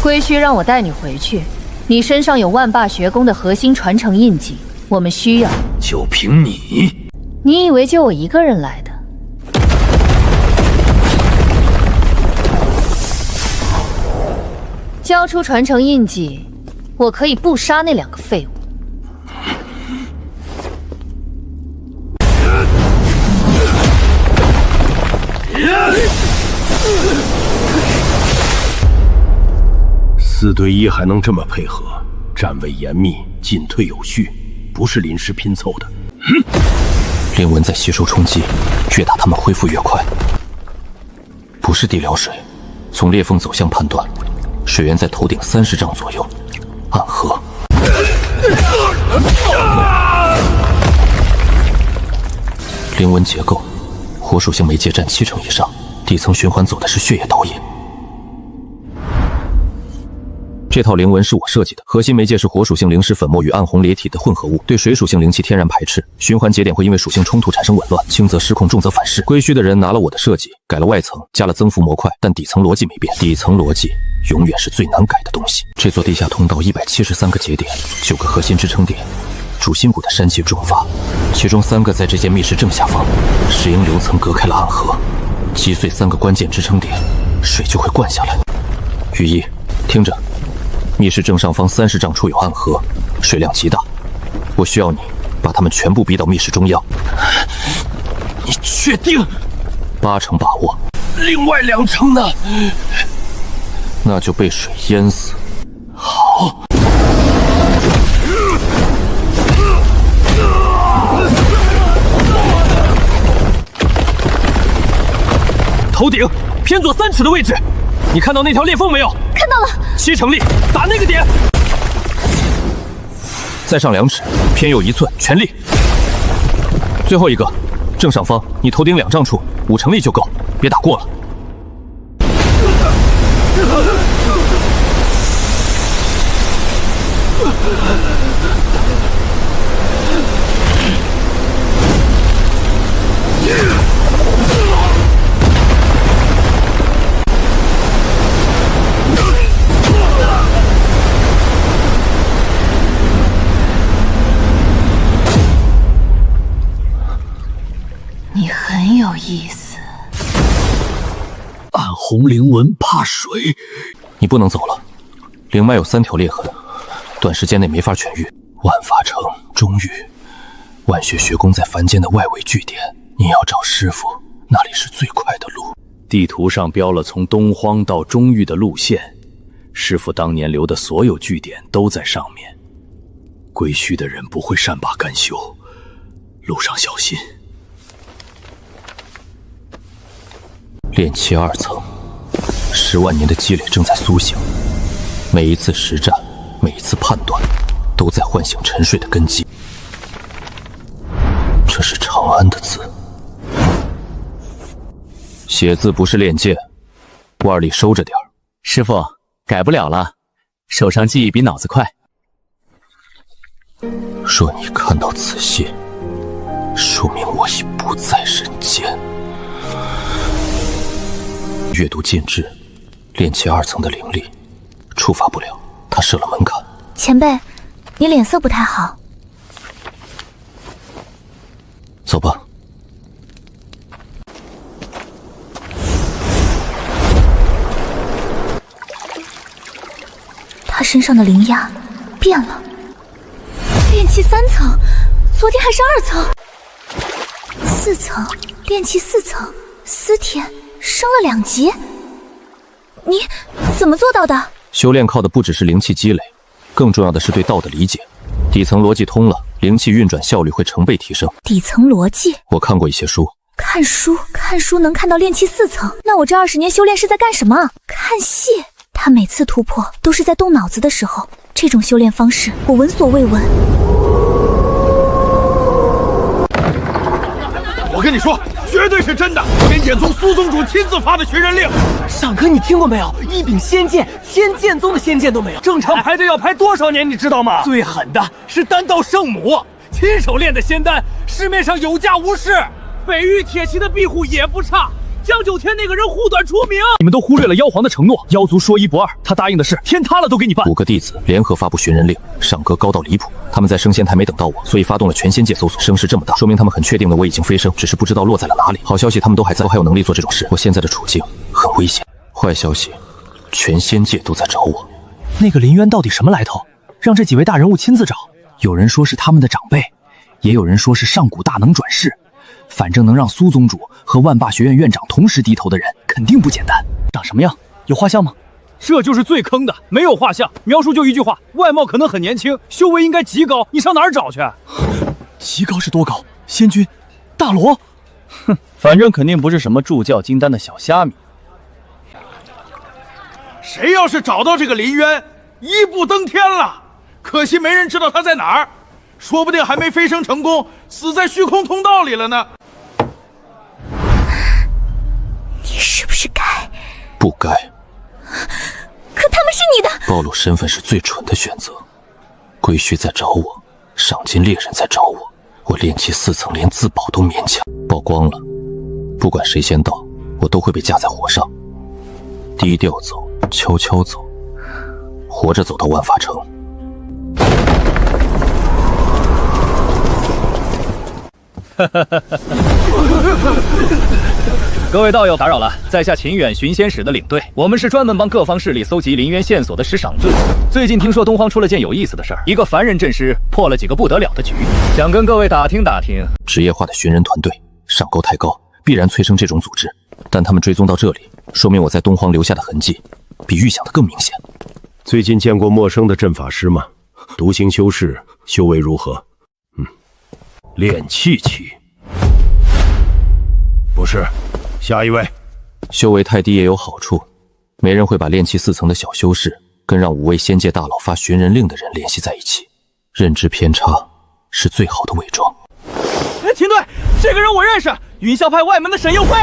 歸虛讓我帶你回去，你身上有萬霸學宮的核心傳承印記，我們需要。就憑你？你以為就我一個人來的？交出傳承印記，我可以不殺那2個廢物。4對1還能這麼配合，站位嚴密，進退有序，不是臨時拼湊的。靈紋在吸收衝擊，越打他們恢復越快。不是地療水，從裂縫走向判斷，水源在頭頂30丈左右，暗河。靈紋結構，火屬性媒介佔70%以上，底層循環走的是血液導引。這套靈紋是我設計的，核心媒介是火屬性灵石粉末與暗红裂體的混合物，對水屬性靈氣天然排斥。循環節點會因為屬性衝突產生紊亂，輕則失控，重則反噬。歸墟的人拿了我的設計，改了外层，加了增幅模塊，但底层邏輯沒變。底層邏輯永遠是最難改的東西。這座地下通道173個節點，9個核心支撐點，主心骨的山系迸發，其中3個在這間密室正下方，石英流層隔開了暗河，擊碎3個關鍵支撐點，水就會灌下來。羽翼，聽着。密室正上方30丈處有暗河，水量極大，我需要你把它們全部逼到密室中央。你確定？80%把握。另外2成呢？那就被水淹死。好。头顶偏左3尺的位置，你看到那条裂缝没有？看到了。7成力，打那个点。再上2尺，偏右1寸，全力。最後一個，正上方，你頭頂2丈處，5成力就夠，別打過了。你很有意思。暗红灵纹怕水，你不能走了。灵脉有3条裂痕，短時間內沒法痊癒。萬法城中域，萬血學宮在凡間的外圍據點，你要找師傅，那裡是最快的路。地圖上標了從東荒到中域的路線，師傅當年留的所有據點都在上面。歸墟的人不會善罷甘休，路上小心。煉氣2層，10萬年的積累正在甦醒，每一次實戰，每一次判斷，都在喚醒沉睡的根基。這是長安的字，寫字不是練劍，腕裡收着點兒。師傅，改不了了，手上記憶比腦子快。若你看到此信，說明我已不在人間。閱讀禁制，煉氣2層的靈力觸發不了，他設了門檻。前輩，你臉色不太好。走吧。他身上的灵压变了，炼气3層，昨天還是2層，4層，炼氣4層，思天升了2級，你怎麼做到的？修煉靠的不只是靈氣積累，更重要的是對道的理解。底層邏輯通了，靈氣運轉效率會成倍提升。底層邏輯？我看過一些書。看書能看到煉氣4層？那我這20年修煉是在幹什麼？看戲。他每次突破都是在動腦子的時候，這種修煉方式我聞所未聞。我跟你說，絕對是真的！天劍宗蘇宗主親自發的尋人令。上哥，你聽過沒有？一柄仙劍，天劍宗的仙劍都沒有，正常排隊要排多少年，你知道嗎？最狠的是丹道聖母，親手煉的仙丹，市面上有價無市。北域鐵騎的庇護也不差。江九天那個人護短出名，你們都忽略了妖皇的承諾。妖族說一不二，他答應的事天塌了都給你辦。5個弟子聯合發布尋人令，上格高到離譜。他們在升仙台沒等到我，所以發動了全仙界搜索。聲勢這麼大，說明他們很確定了我已經飛升，只是不知道落在了哪裡。好消息，他們都還在，都還有能力做這種事。我現在的處境很危險。壞消息，全仙界都在找我。那個林淵到底什麼來頭？讓這幾位大人物親自找。有人說是他們的長輩，也有人說是上古大能轉世。反正能讓蘇宗主和萬霸學院院長同時低頭的人，肯定不簡單。長什麼樣？有畫像嗎？這就是最坑的，沒有畫像，描述就一句話：外貌可能很年輕，修為應該極高。你上哪兒找去？極高是多高？仙君，大羅？哼，反正肯定不是什麼助教金丹的小蝦米。誰要是找到這個林淵，一步登天了。可惜沒人知道他在哪兒，說不定還沒飛升成功，死在虛空通道裡了呢。你是不是該？不該。可他們是你的。暴露身份是最蠢的選擇。归墟在找我，赏金猎人在找我，我炼气4层连自保都勉强。曝光了，不管谁先到，我都会被架在火上。低调走，悄悄走，活着走到万法城。各位道友打擾了，在下秦远巡仙使的領隊，我們是專門幫各方勢力搜集靈淵線索的使賞隊。最近聽說東荒出了件有意思的事兒，一個凡人陣師破了幾個不得了的局，想跟各位打聽打聽。職業化的尋人團隊，上鈎太高，必然催生這種組織。但他們追蹤到這裡，說明我在東荒留下的痕跡比預想的更明顯。最近見過陌生的陣法師嗎？獨行修士，修為如何？練气期。不是，下一位。修为太低也有好處，没人會把練氣4層的小修士跟讓5位仙界大佬發尋人令的人聯繫在一起。認知偏差是最好的偽裝。秦隊，這個人我認識，雲霄派外門的沈佑飛。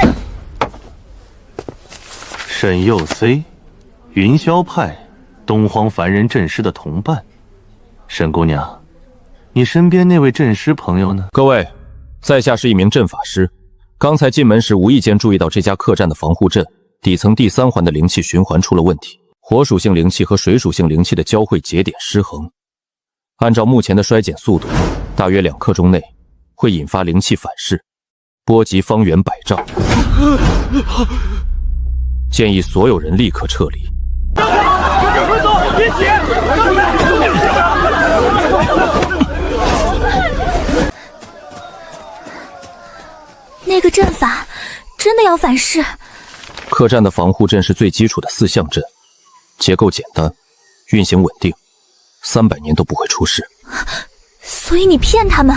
沈佑飛，雲霄派東荒凡人陣師的同伴。沈姑娘，你身邊那位陣師朋友呢？各位，在下是一名陣法師，剛才進門時無意間注意到這家客棧的防護陣底層第3環的靈氣循環出了問題，火屬性靈氣和水屬性靈氣的交匯節點失衡。按照目前的衰減速度，大約2刻鐘內會引發靈氣反噬，波及方圓100丈。建議所有人立刻撤離。快走，別急！那個陣法真的要反噬？客棧的防護陣是最基礎的4象陣，結構簡單，運行穩定，300年都不會出事。所以你騙他們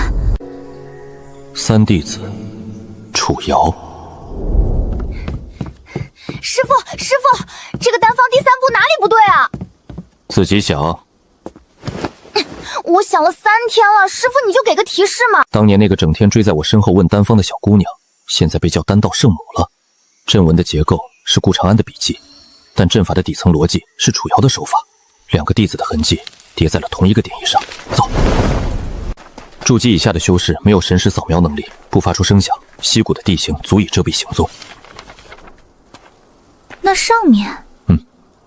？3弟子，楚瑤。師父，這個丹方第3步哪裡不對啊？自己想。我想了3天了，師父你就給個提示嘛。當年那個整天追在我身後問丹方的小姑娘，現在被叫丹道聖母了。陣文的結構是顧長安的筆記，但陣法的底層邏輯是楚瑤的手法。2個弟子的痕跡疊在了同一個點位上。走。築基以下的修士沒有神識掃描能力，不發出聲響，溪谷的地形足以遮蔽行蹤。那上面，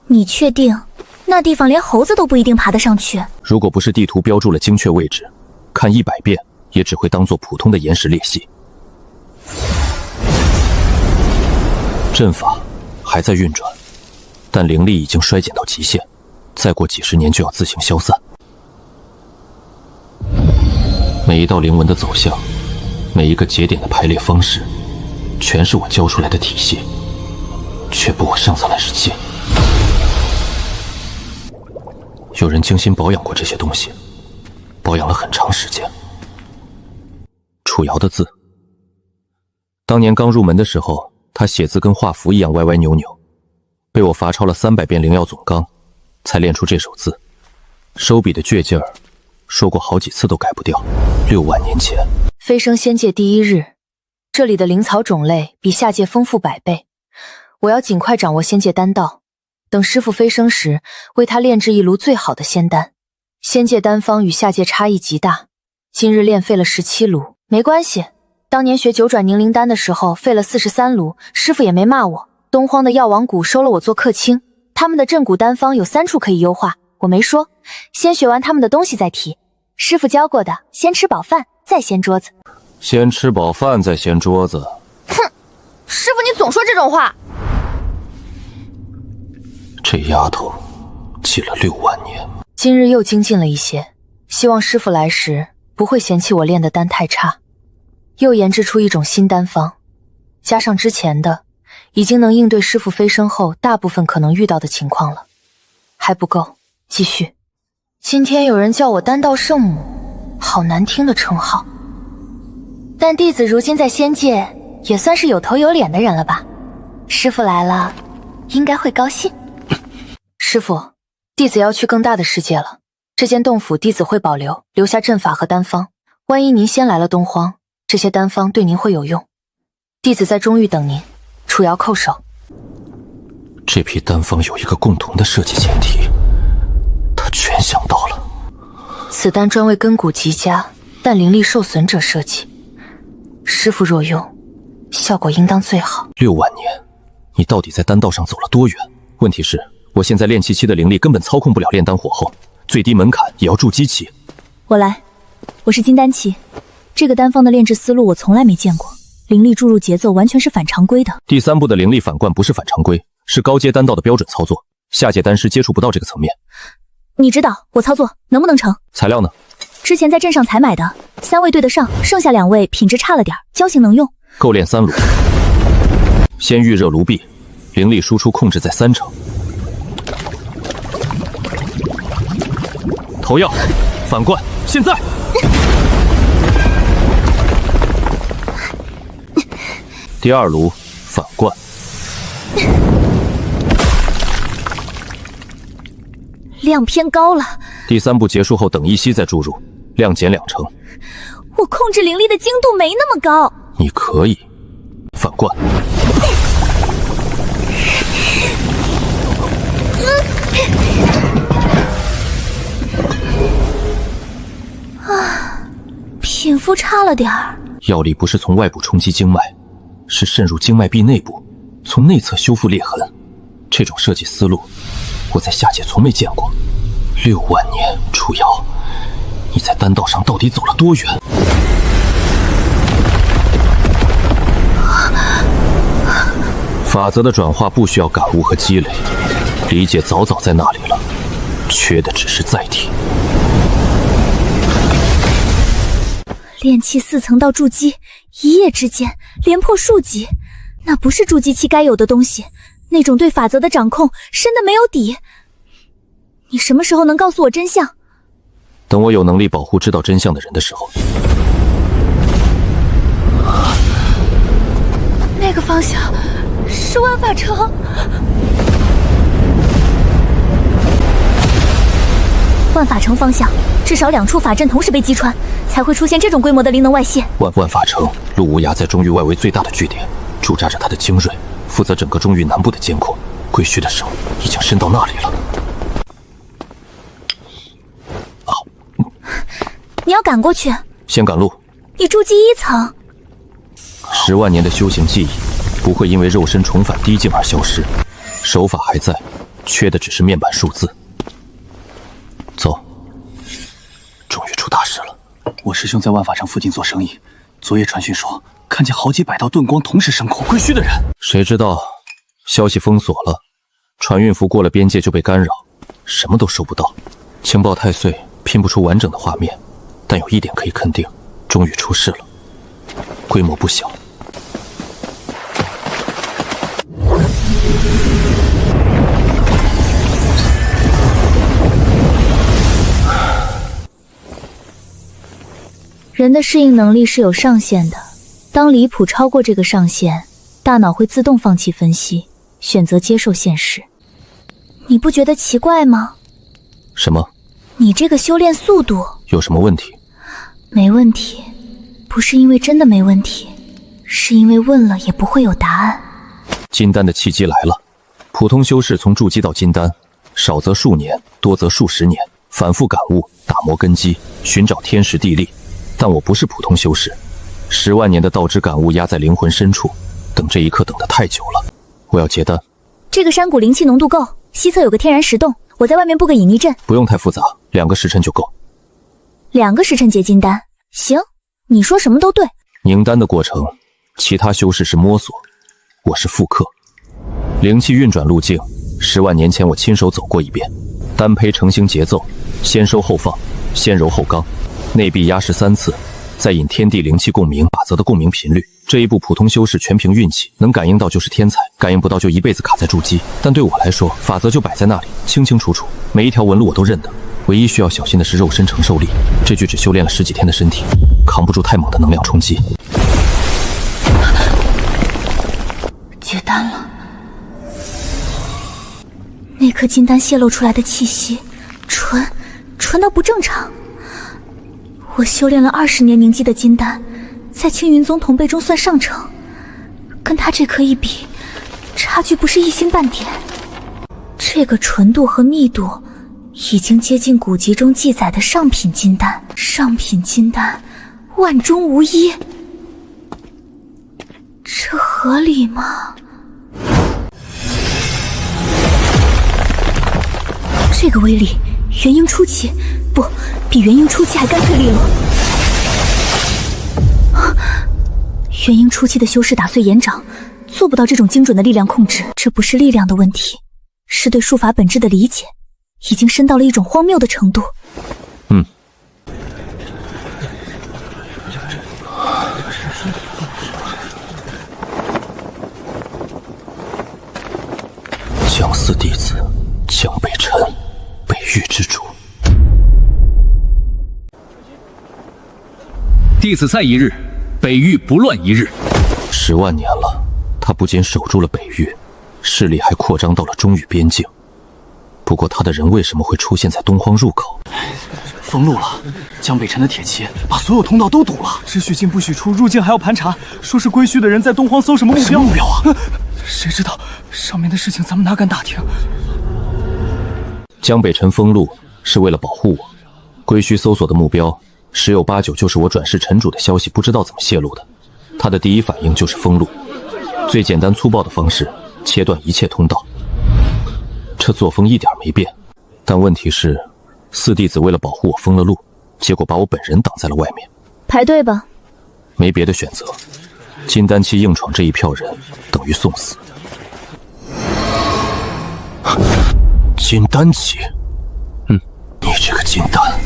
你確定那地方連猴子都不一定爬得上去？如果不是地圖標注了精確位置，看100遍也只會當作普通的岩石裂隙。陣法還在運轉，但靈力已經衰減到極限，再過幾十年就要自行消散。每一道靈文的走向，每一個節點的排列方式，全是我教出來的體系，卻不我上層來是借。有人精心保養過這些東西，保養了很長時間。楚瑤的字，當年剛入門的時候，他寫字跟畫符一樣歪歪扭扭，被我罰抄了300遍靈藥總綱，才練出這手字。收筆的倔勁兒，說過好幾次都改不掉。6萬年前，飛升仙界第1日，這裡的靈草種類比下界豐富100倍，我要盡快掌握仙界丹道。等師父飛升時，為他煉製一爐最好的仙丹。仙界丹方與下界差異極大，今日煉廢了17爐，沒關係。當年學9轉凝靈丹的時候，廢了43爐，師父也沒罵我。東荒的藥王谷收了我做客卿，他們的鎮谷丹方有3處可以優化，我沒說，先學完他們的東西再提。師父教過的，先吃飽飯再掀桌子。先吃飽飯再掀桌子。哼，師父你總說這種話。這丫頭記了6萬年，今日又精進了一些，希望師父來時不會嫌棄我練的丹太差。又研製出一種新丹方，加上之前的，已經能應對師父飛升後大部分可能遇到的情況了。還不夠，繼續。今天有人叫我丹道聖母，好難聽的稱號。但弟子如今在仙界也算是有頭有臉的人了吧？師父來了，應該會高興。師父，弟子要去更大的世界了。這間洞府弟子會保留，留下陣法和丹方。萬一您先來了東荒，這些丹方對您會有用。弟子在中域等您，楚瑤叩首。這批丹方有一個共同的設計前提，全想到了。此丹专为根骨极佳但灵力受损者设计，师傅若用，效果应当最好。6万年，你到底在丹道上走了多远？问题是，我现在炼气期的灵力根本操控不了炼丹火候，最低门槛也要筑基期。我来，我是金丹期，这个丹方的炼制思路我从来没见过，灵力注入节奏完全是反常规的。第3步的灵力反灌不是反常规，是高阶丹道的標準操作，下界丹師接觸不到這個層面。你指導我操作能不能成？材料呢？之前在鎮上採買的，3位對得上，剩下2位品質差了點，膠性能用。夠煉3爐，先預熱爐壁，靈力輸出控制在3成。投藥，反灌，現在！第2爐反灌。量偏高了。第3步結束後等一息再注入，量減2成。我控制靈力的精度沒那麼高。你可以反灌。品膚差了點兒。藥力不是從外部衝擊經脈，是滲入經脈壁內部，從內側修復裂痕。這種設計思路，我在下界從沒見過。6萬年，楚瑤，你在丹道上到底走了多遠？法則的轉化不需要感悟和積累，理解早在那裡了，缺的只是載體。煉氣4層到築基，一夜之間連破數級，那不是築基期該有的東西，那種對法則的掌控深得沒有底。你什麼時候能告訴我真相？等我有能力保護知道真相的人的時候。那個方向是萬法城。萬法城方向至少2處法陣同時被擊穿，才會出現這種規模的靈能外泄。萬法城，陸無涯在中域外圍最大的據點，駐紮着他的精銳，負責整個中域南部的監控。歸墟的手已經伸到那裡了。你要趕過去？先趕路。你築基1層，10萬年的修行記憶不會因為肉身重返低境而消失，手法還在，缺的只是面板數字。走，終於出大事了。我師兄在萬法城附近做生意，昨夜傳訊說看見好幾百道遁光同時升空，歸墟的人。誰知道消息封鎖了，傳運符過了邊界就被干擾，什麼都收不到，情報太碎，拼不出完整的畫面。但有一點可以肯定，終於出事了，規模不小。人的適應能力是有上限的，當離譜超過這個上限，大腦會自動放棄分析，選擇接受現實。你不覺得奇怪嗎？什麼？你這個修煉速度有什麼問題？沒問題，不是因為真的沒問題，是因為問了也不會有答案。金丹的契機來了，普通修士從築基到金丹，少則數年，多則數十年，反覆感悟，打磨根基，尋找天時地利。但我不是普通修士，10萬年的道之感悟壓在靈魂深處，等這一刻等得太久了。我要結丹。這個山谷靈氣濃度夠，西側有個天然石洞，我在外面布個隱匿陣。不用太複雜，2個時辰就夠。2個時辰結金丹，行，你說什麼都對。凝丹的過程，其他修士是摸索，我是複刻。靈氣運轉路徑，10萬年前我親手走過一遍。丹胚成型節奏，先收後放，先揉後剛，內壁壓實3次，再引天地靈氣共鳴法則的共鳴頻率。這一步普通修士全憑運氣，能感應到就是天才，感應不到就一輩子卡在築基。但對我來說，法則就擺在那裡，清清楚楚，每一條紋路我都認得。唯一需要小心的是肉身承受力，這具只修煉了10幾天的身體，扛不住太猛的能量衝擊。結丹了，那顆金丹洩露出來的氣息，純到不正常。我修煉了20年凝積的金丹，在青雲宗同輩中算上乘，跟他這顆一比，差距不是一星半點。這個純度和密度，已經接近古籍中記載的上品金丹。上品金丹，萬中無一，這合理嗎？這個威力，元婴初期，不，比元婴初期还干脆利落。元婴初期的修士打碎岩掌，做不到这种精准的力量控制。这不是力量的问题，是对术法本质的理解已经深到了一种荒谬的程度。江寺弟子江北辰，北域之主。弟子在一日，北域不乱一日。10万年了，他不仅守住了北域，势力还扩张到了中域边境。不过他的人为什么会出现在东荒入口？封路了，江北辰的铁骑把所有通道都堵了，只许进不许出，入境还要盘查。说是归墟的人在东荒搜什么目标？什么目标啊？谁知道？上面的事情咱们哪敢打听？江北辰封路是为了保护我，归墟搜索的目标10有8九就是我转世尘主的消息不知道怎么泄露的。他的第一反应就是封路，最简单粗暴的方式，切断一切通道。这作风一点没变，但问题是四弟子为了保护我封了路，结果把我本人挡在了外面。排队吧。没别的选择，金丹期硬闯这一票人等于送死。金丹期，你这个金丹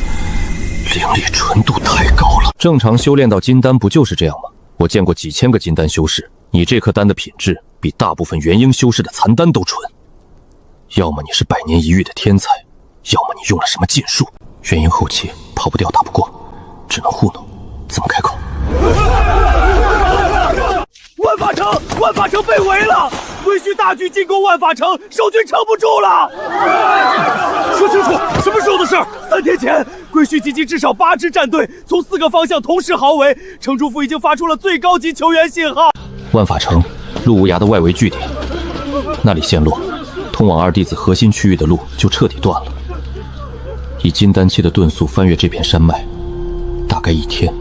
灵力纯度太高了。正常修炼到金丹不就是这样吗？我见过几千个金丹修士，你这颗丹的品质比大部分元婴修士的残丹都纯。要么你是100年一遇的天才，要么你用了什么禁术。元婴后期跑不掉打不过，只能糊弄，怎么开口？万法城被围了，归墟大举进攻万法城，守军撑不住了。说清楚，什么时候的事儿？3天前，归墟集结至少8支战队，从4个方向同时豪围。城主府已经发出了最高级求援信号。万法城，陆无涯的外围据点，那里陷落，通往二弟子核心区域的路就彻底断了。以金丹期的遁速翻越这片山脉，大概1天，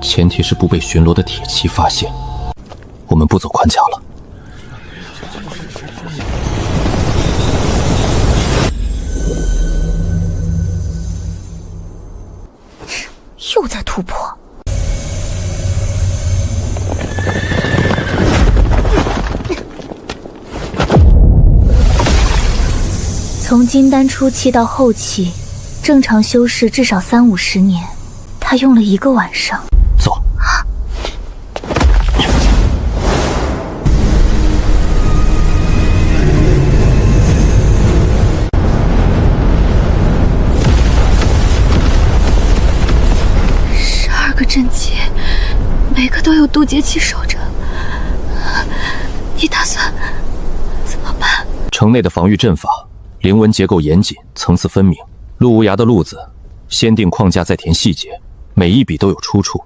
前提是不被巡逻的铁骑发现。我们不走宽卡了。又在突破。从金丹初期到后期，正常修士至少30-50年，他用了1个晚上。走。12个阵基，每个都有渡劫期守着，你打算怎么办？城内的防御阵法灵纹结构严谨，层次分明。陆无涯的路子先定框架，再填细节，每一笔都有出处，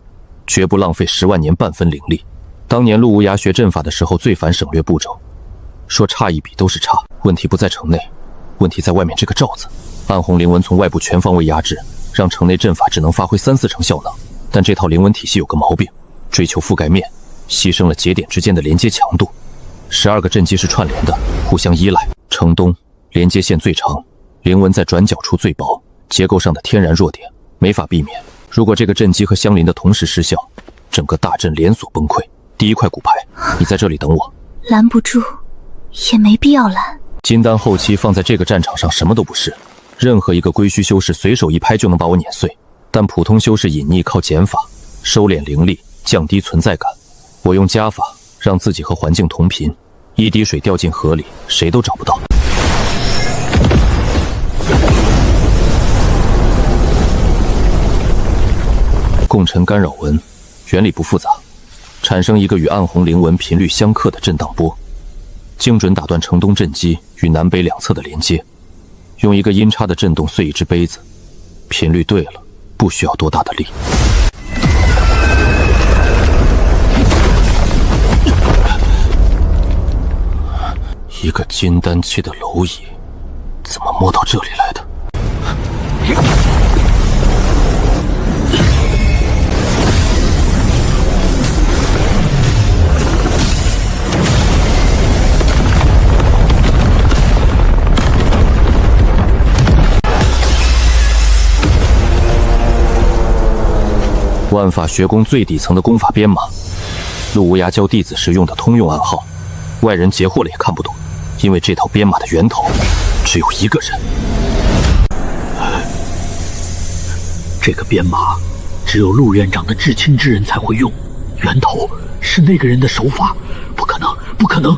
绝不浪费10万年半分灵力。当年陆无涯学阵法的时候最烦省略步骤，说差一笔都是差。问题不在城内，问题在外面这个罩子。暗红灵纹从外部全方位压制，让城内阵法只能发挥3-4成效能。但这套灵纹体系有个毛病，追求覆蓋面，犧牲了节点之間的連接強度。12個陣基是串聯的，互相依賴。城東連接線最長，靈紋在轉角處最薄，結構上的天然弱點沒法避免。如果這個陣基和相鄰的同時失效，整個大陣連鎖崩潰。第一塊骨牌，你在這裡等我。攔不住，也沒必要攔。金丹後期放在這個戰場上什麼都不是，任何一個歸虛修士隨手一拍就能把我碾碎。但普通修士隱匿靠減法，收斂靈力，降低存在感。我用加法讓自己和環境同頻，一滴水掉進河裡，誰都找不到。共振干擾紋原理不複雜，產生一個與暗紅靈紋頻率相克的震盪波，精準打斷城東陣基與南北兩側的連接，用一個音叉的震動碎一隻杯子，頻率對了，不需要多大的力。一個金丹期的螻蟻，怎麼摸到這裡來的？万法学宫最底层的功法编码，陆无涯教弟子时用的通用暗号，外人截获了也看不懂，因为这套编码的源头只有一个人。这个编碼只有陸院長的至親之人才會用，源頭是那個人的手法，不可能，不可能！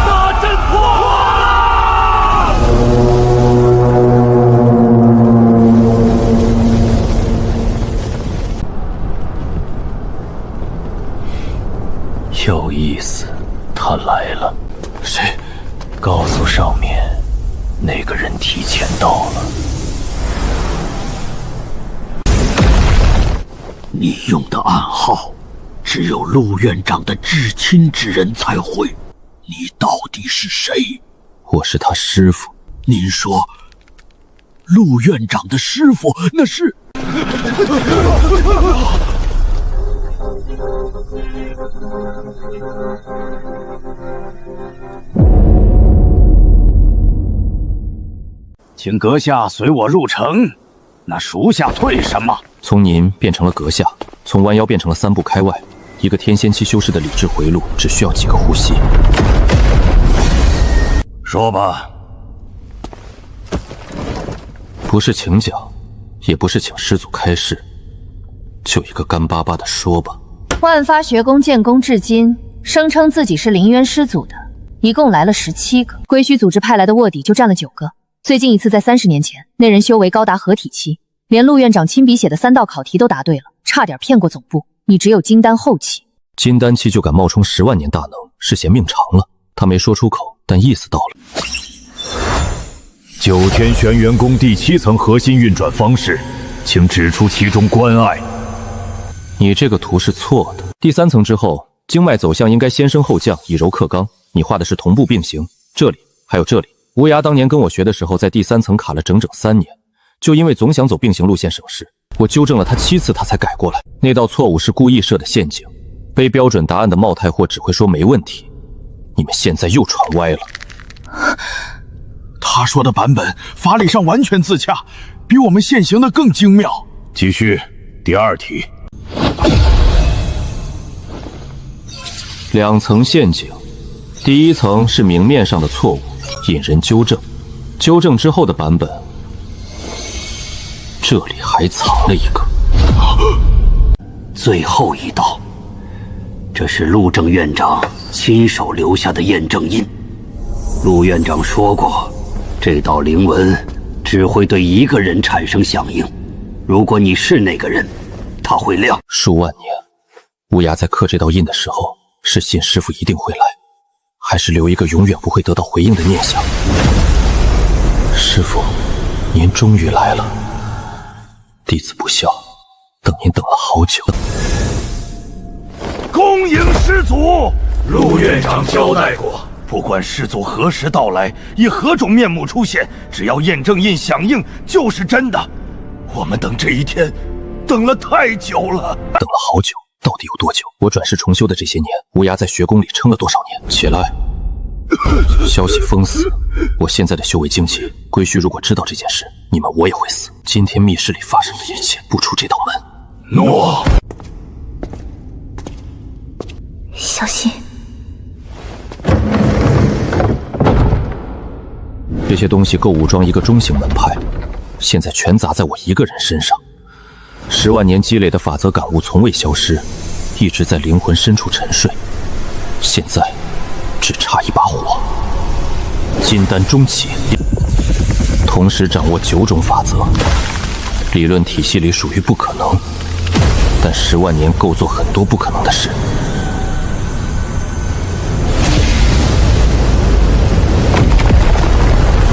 大陣破了！有意思，他來了。誰？告訴上面，那個人提前到了。你用的暗號，只有陸院長的至親之人才會。你到底是誰？我是他師父。您說，陸院長的師父那是？請閣下隨我入城。那屬下退什麼？從您變成了閣下，從彎腰變成了3步開外，一個天仙期修士的理智回路，只需要幾個呼吸。說吧。不是請講，也不是請師祖開示，就一個乾巴巴的說吧。萬發學宮建功至今，聲稱自己是臨淵師祖的，一共來了17個，歸虛組織派來的臥底就佔了9個。最近一次在30年前，那人修為高達合體期，連陸院長親筆寫的3道考題都答對了，差點騙過總部。你只有金丹後期，金丹期就敢冒充10萬年大能，是嫌命長了。他沒說出口，但意思到了。九天玄元宮第7層核心運轉方式，請指出其中關隘。你這個圖是錯的。第3層之後，經脈走向應該先升後降，以柔克剛。你畫的是同步並行，這裡還有這裡。無涯當年跟我學的時候，在第3層卡了整整3年，就因為總想走並行路線省事，我糾正了他7次，他才改過來。那道錯誤是故意設的陷阱，背標準答案的冒太貨只會說沒問題。你們現在又傳歪了。他說的版本法理上完全自洽，比我們現行的更精妙。繼續，第2題。2層陷阱，第1層是明面上的錯誤，引人糾正，糾正之後的版本，這裡還藏了一個。最後一道，這是陸正院長親手留下的驗證印。陸院長說過，這道靈文只會對一個人產生響應，如果你是那個人，它會亮。數萬年，無涯在刻這道印的時候，是信師父一定會來，還是留一個永遠不會得到回應的念想？師父，您終於來了，弟子不孝，等您等了好久。恭迎師祖！陸院長交代過，不管師祖何時到來，以何種面目出現，只要驗證印響應，就是真的。我們等這一天，等了太久了。等了好久，到底有多久？我轉世重修的這些年，無涯在學宮裡撐了多少年？起來！消息封死，我現在的修為經濟，歸虛如果知道這件事，你們我也會死。今天密室裡發生的一切，不出這道門。諾。小心。這些東西夠武裝一個中型門派，現在全砸在我一個人身上。10萬年積累的法則感悟從未消失，一直在靈魂深處沉睡。現在只差一把火。金丹中期，同時掌握9種法則，理論體系裡屬於不可能，但10萬年夠做很多不可能的事。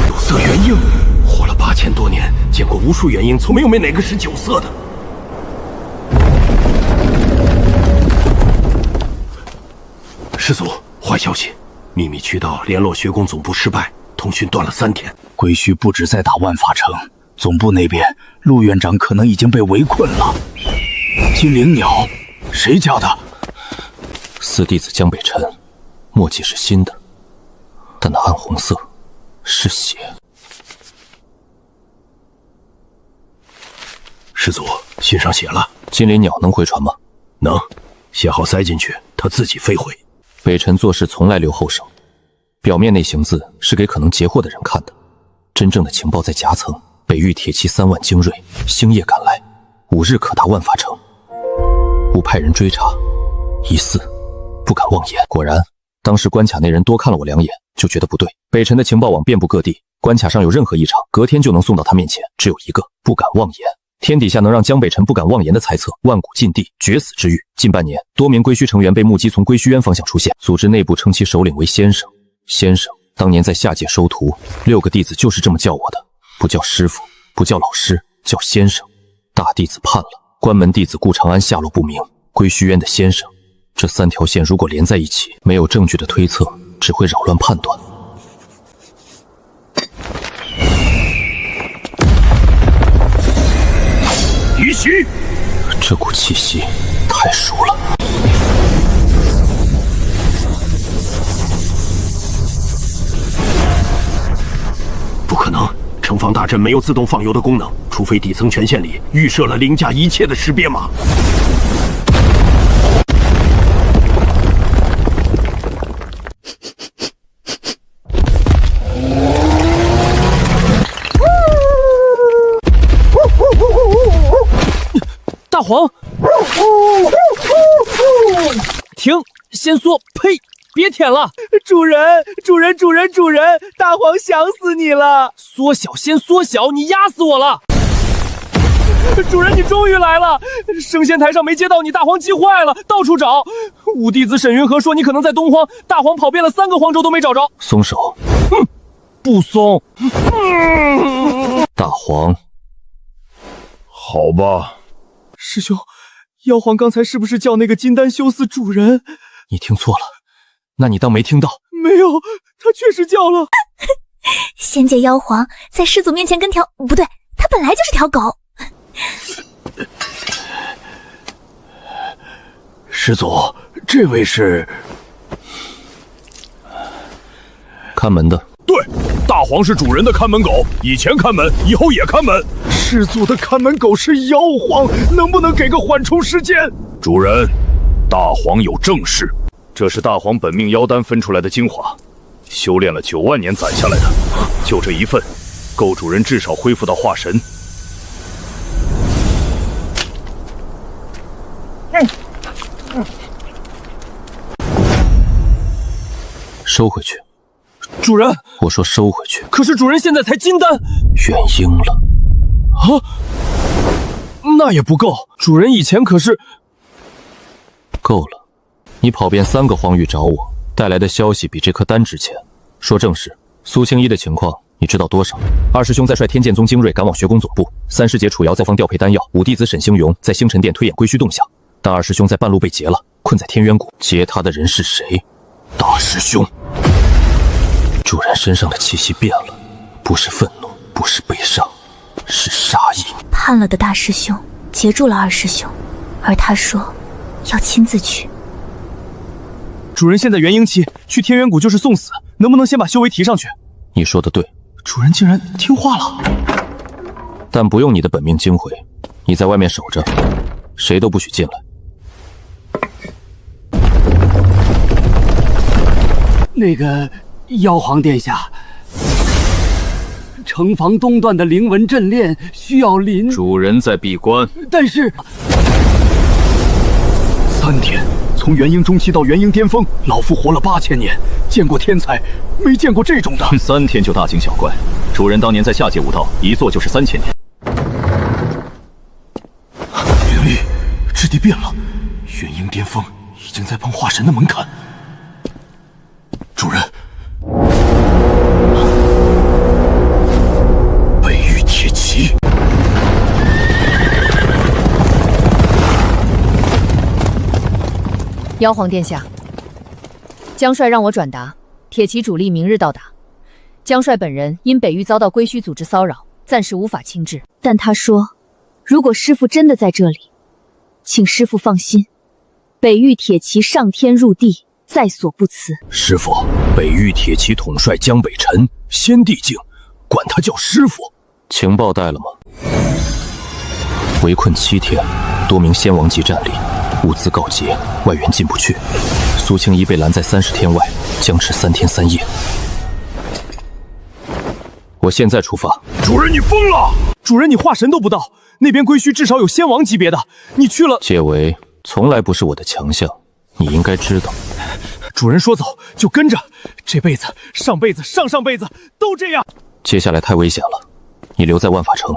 有色元嬰，活了8000多年，見過無數元嬰，從沒有哪個是9色的。师祖，壞消息，秘密渠道聯絡學宮總部失敗，通訊斷了3天。歸墟不止在打萬法城，總部那邊陸院長可能已經被圍困了。金靈鳥，誰家的？4弟子江北辰，墨迹是新的，但那暗紅色是血。师祖，信上寫了。金灵鳥能回傳嗎？能，寫好塞進去，它自己飛回。北辰做事從來留後手，表面那行字是給可能截獲的人看的，真正的情報在夾層。北域鐵騎3萬精銳，星夜趕來，5日可達萬法城。吾派人追查，疑似，不敢妄言。果然，當時關卡那人多看了我2眼，就覺得不對。北辰的情報網遍布各地，關卡上有任何異常，隔天就能送到他面前。只有一個，不敢妄言。天底下能讓江北辰不敢妄言的猜測，萬古禁地，绝死之域。近半年，多名歸墟成員被目擊從歸墟淵方向出現，組織內部稱其首領為先生。先生當年在下界收徒，6個弟子就是這麼叫我的，不叫師父，不叫老師，叫先生。大弟子叛了，關門弟子顧長安下落不明，歸墟淵的先生，這3條線如果連在一起，沒有證據的推測只會擾亂判斷。移襲！這股氣息太熟了。不可能，城防大陣沒有自動放油的功能，除非底層權限裡預設了凌駕一切的識別碼。大黄，停！先缩！呸！別舔了！主人，大黄想死你了！縮小，先縮小！你壓死我了！主人，你終於來了！聖仙台上沒接到你，大黃急壞了，到處找。五弟子沈雲和說你可能在東荒，大黃跑遍了3個荒州都沒找着。鬆手！不鬆！大黃，好吧。師兄，妖皇剛才是不是叫那個金丹修寺主人？你聽錯了，那你當沒聽到。沒有，他確實叫了。仙界妖皇在師祖面前跟不對，他本來就是條狗。師祖，這位是看門的。對，大黃是主人的看門狗，以前看門，以後也看門。師祖的看門狗是妖皇，能不能給個緩衝時間？主人，大黃有正事，這是大黃本命妖丹分出來的精華，修煉了9萬年攢下來的，就這一份，夠主人至少恢復到化神。收回去。主人，我說收回去。可是主人現在才金丹，元嬰了。啊，那也不夠。主人以前可是……夠了，你跑遍3個荒域找我，帶來的消息比這顆丹值錢。說正事，蘇青衣的情況你知道多少？二師兄在率天劍宗精銳趕往學宮總部，三師姐楚瑤在方調配丹藥，五弟子沈星榮在星辰殿推演歸墟動向，但二師兄在半路被劫了，困在天淵谷。劫他的人是誰？大師兄。主人身上的氣息變了，不是憤怒，不是悲傷，是殺意。叛了的大師兄截住了二師兄，而他說要親自去。主人現在元嬰期，去天淵谷就是送死，能不能先把修為提上去？你說的对，主人竟然聽話了。但不用你的本命精回，你在外面守着，誰都不許進來。那個妖皇殿下，城防東段的灵纹陣鏈需要臨。主人在閉關，但是3天，從元嬰中期到元嬰巔峰，老夫活了8000年，見過天才，沒見過這種的。3天就大驚小怪，主人當年在下界武道，一坐就是3000年。元力，质地变了，元嬰巔峰已經在碰化神的門檻。主人，北域鐵騎。妖皇殿下，江帥讓我轉達，鐵騎主力明日到達。江帥本人因北域遭到歸虛組織騷擾，暫時無法親至。但他說，如果師父真的在這裡，請師父放心，北域鐵騎上天入地，在所不辭。師父，北域鐵騎統帥江北辰，先帝境，管他叫師父。情報帶了嗎？圍困7天，多名仙王級戰力，物資告竭，外援進不去。蘇青衣被攔在30天外，僵持3天3夜。我現在出發。主人，你瘋了！主人，你化神都不到，那邊归墟至少有仙王级別的，你去了。解圍从來不是我的強项，你應該知道。主人說走就跟着，這輩子、上輩子、上上輩子都這樣。接下來太危險了，你留在萬法城。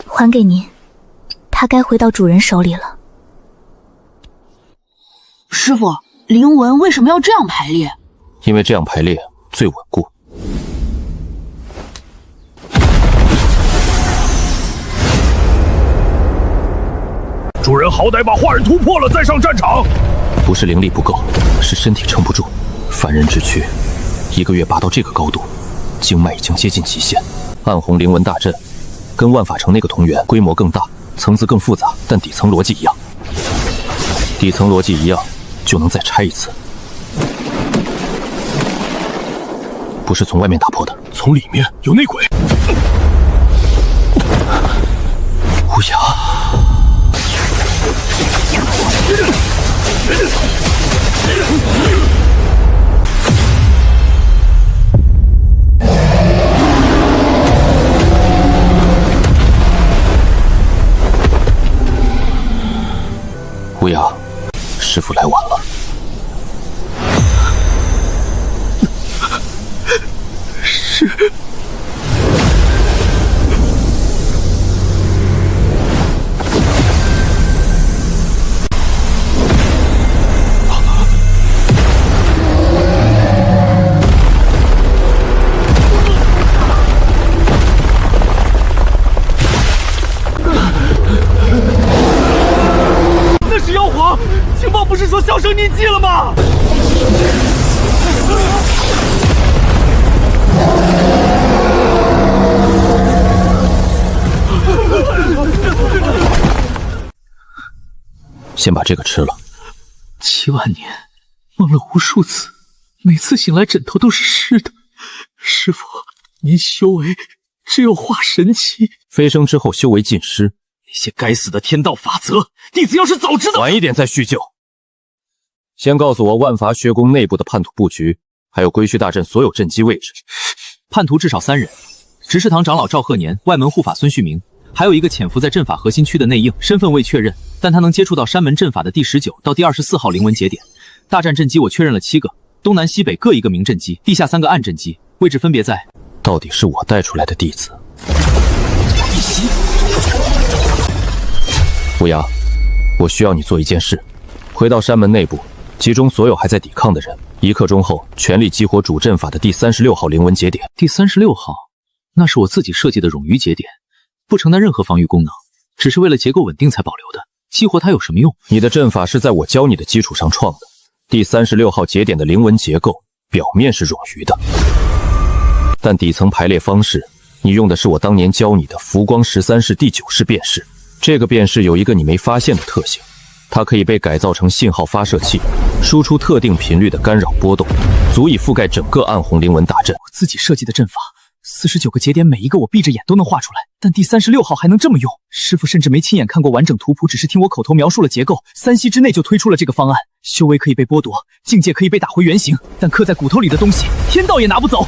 還給您，他該回到主人手裡了。師父，灵纹為什麼要這樣排列？因為這樣排列最穩固。主人好歹把化刃突破了再上戰場。不是靈力不夠，是身體撐不住。凡人之軀，1個月拔到這個高度，經脈已經接近極限。暗紅靈紋大陣跟萬法城那個同源，規模更大，層次更複雜，但底層邏輯一樣。底層邏輯一樣，就能再拆一次。不是從外面打破的，從裡面有內鬼。乌鸦。乌鸦，师父来晚了。是。情报不是说销声匿迹了吗？先把这个吃了。7万年，梦了无数次，每次醒来枕头都是濕的。師父，您修為只有化神期，飛升之後修為盡失。那些該死的天道法則，弟子要是早知道，晚一點再敘舊。先告訴我萬法學宮內部的叛徒布局，還有歸墟大陣所有陣基位置。叛徒至少3人，執事堂長老趙賀年，外門護法孫旭明，還有一個潛伏在陣法核心區的內應，身份未確認，但他能接觸到山門陣法的第19到第24號靈紋節點。大戰陣基我確認了7個，東南西北各一個明陣基，地下3個暗陣基，位置分別在。到底是我帶出來的弟子。烏鴉，我需要你做一件事，回到山門內部，集中所有還在抵抗的人，1刻鐘後全力激活主陣法的第36號靈紋節點。第36號，那是我自己設計的冗餘節點，不承擔任何防禦功能，只是為了結構穩定才保留的。激活它有什麼用？你的陣法是在我教你的基礎上創的，第36號節點的靈紋結構表面是冗餘的，但底層排列方式，你用的是我當年教你的浮光13式第9式變式。這個變式有一個你沒發現的特性，它可以被改造成信號發射器，輸出特定頻率的干擾波動，足以覆蓋整個暗紅靈紋大陣。我自己設計的陣法，49個節點每一個我閉着眼都能畫出來，但第36號還能這麼用？師父甚至沒親眼看過完整圖譜，只是聽我口頭描述了結構，3息之內就推出了這個方案。修為可以被剝奪，境界可以被打回原形，但刻在骨頭裡的東西，天道也拿不走。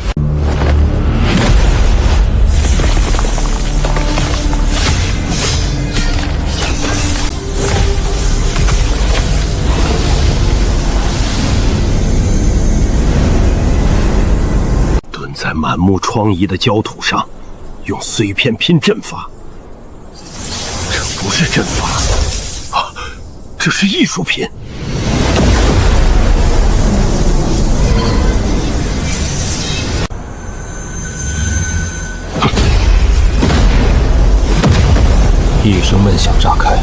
在滿目瘡痍的焦土上，用碎片拼陣法。這不是陣法啊，這是藝術品。一聲悶響炸開，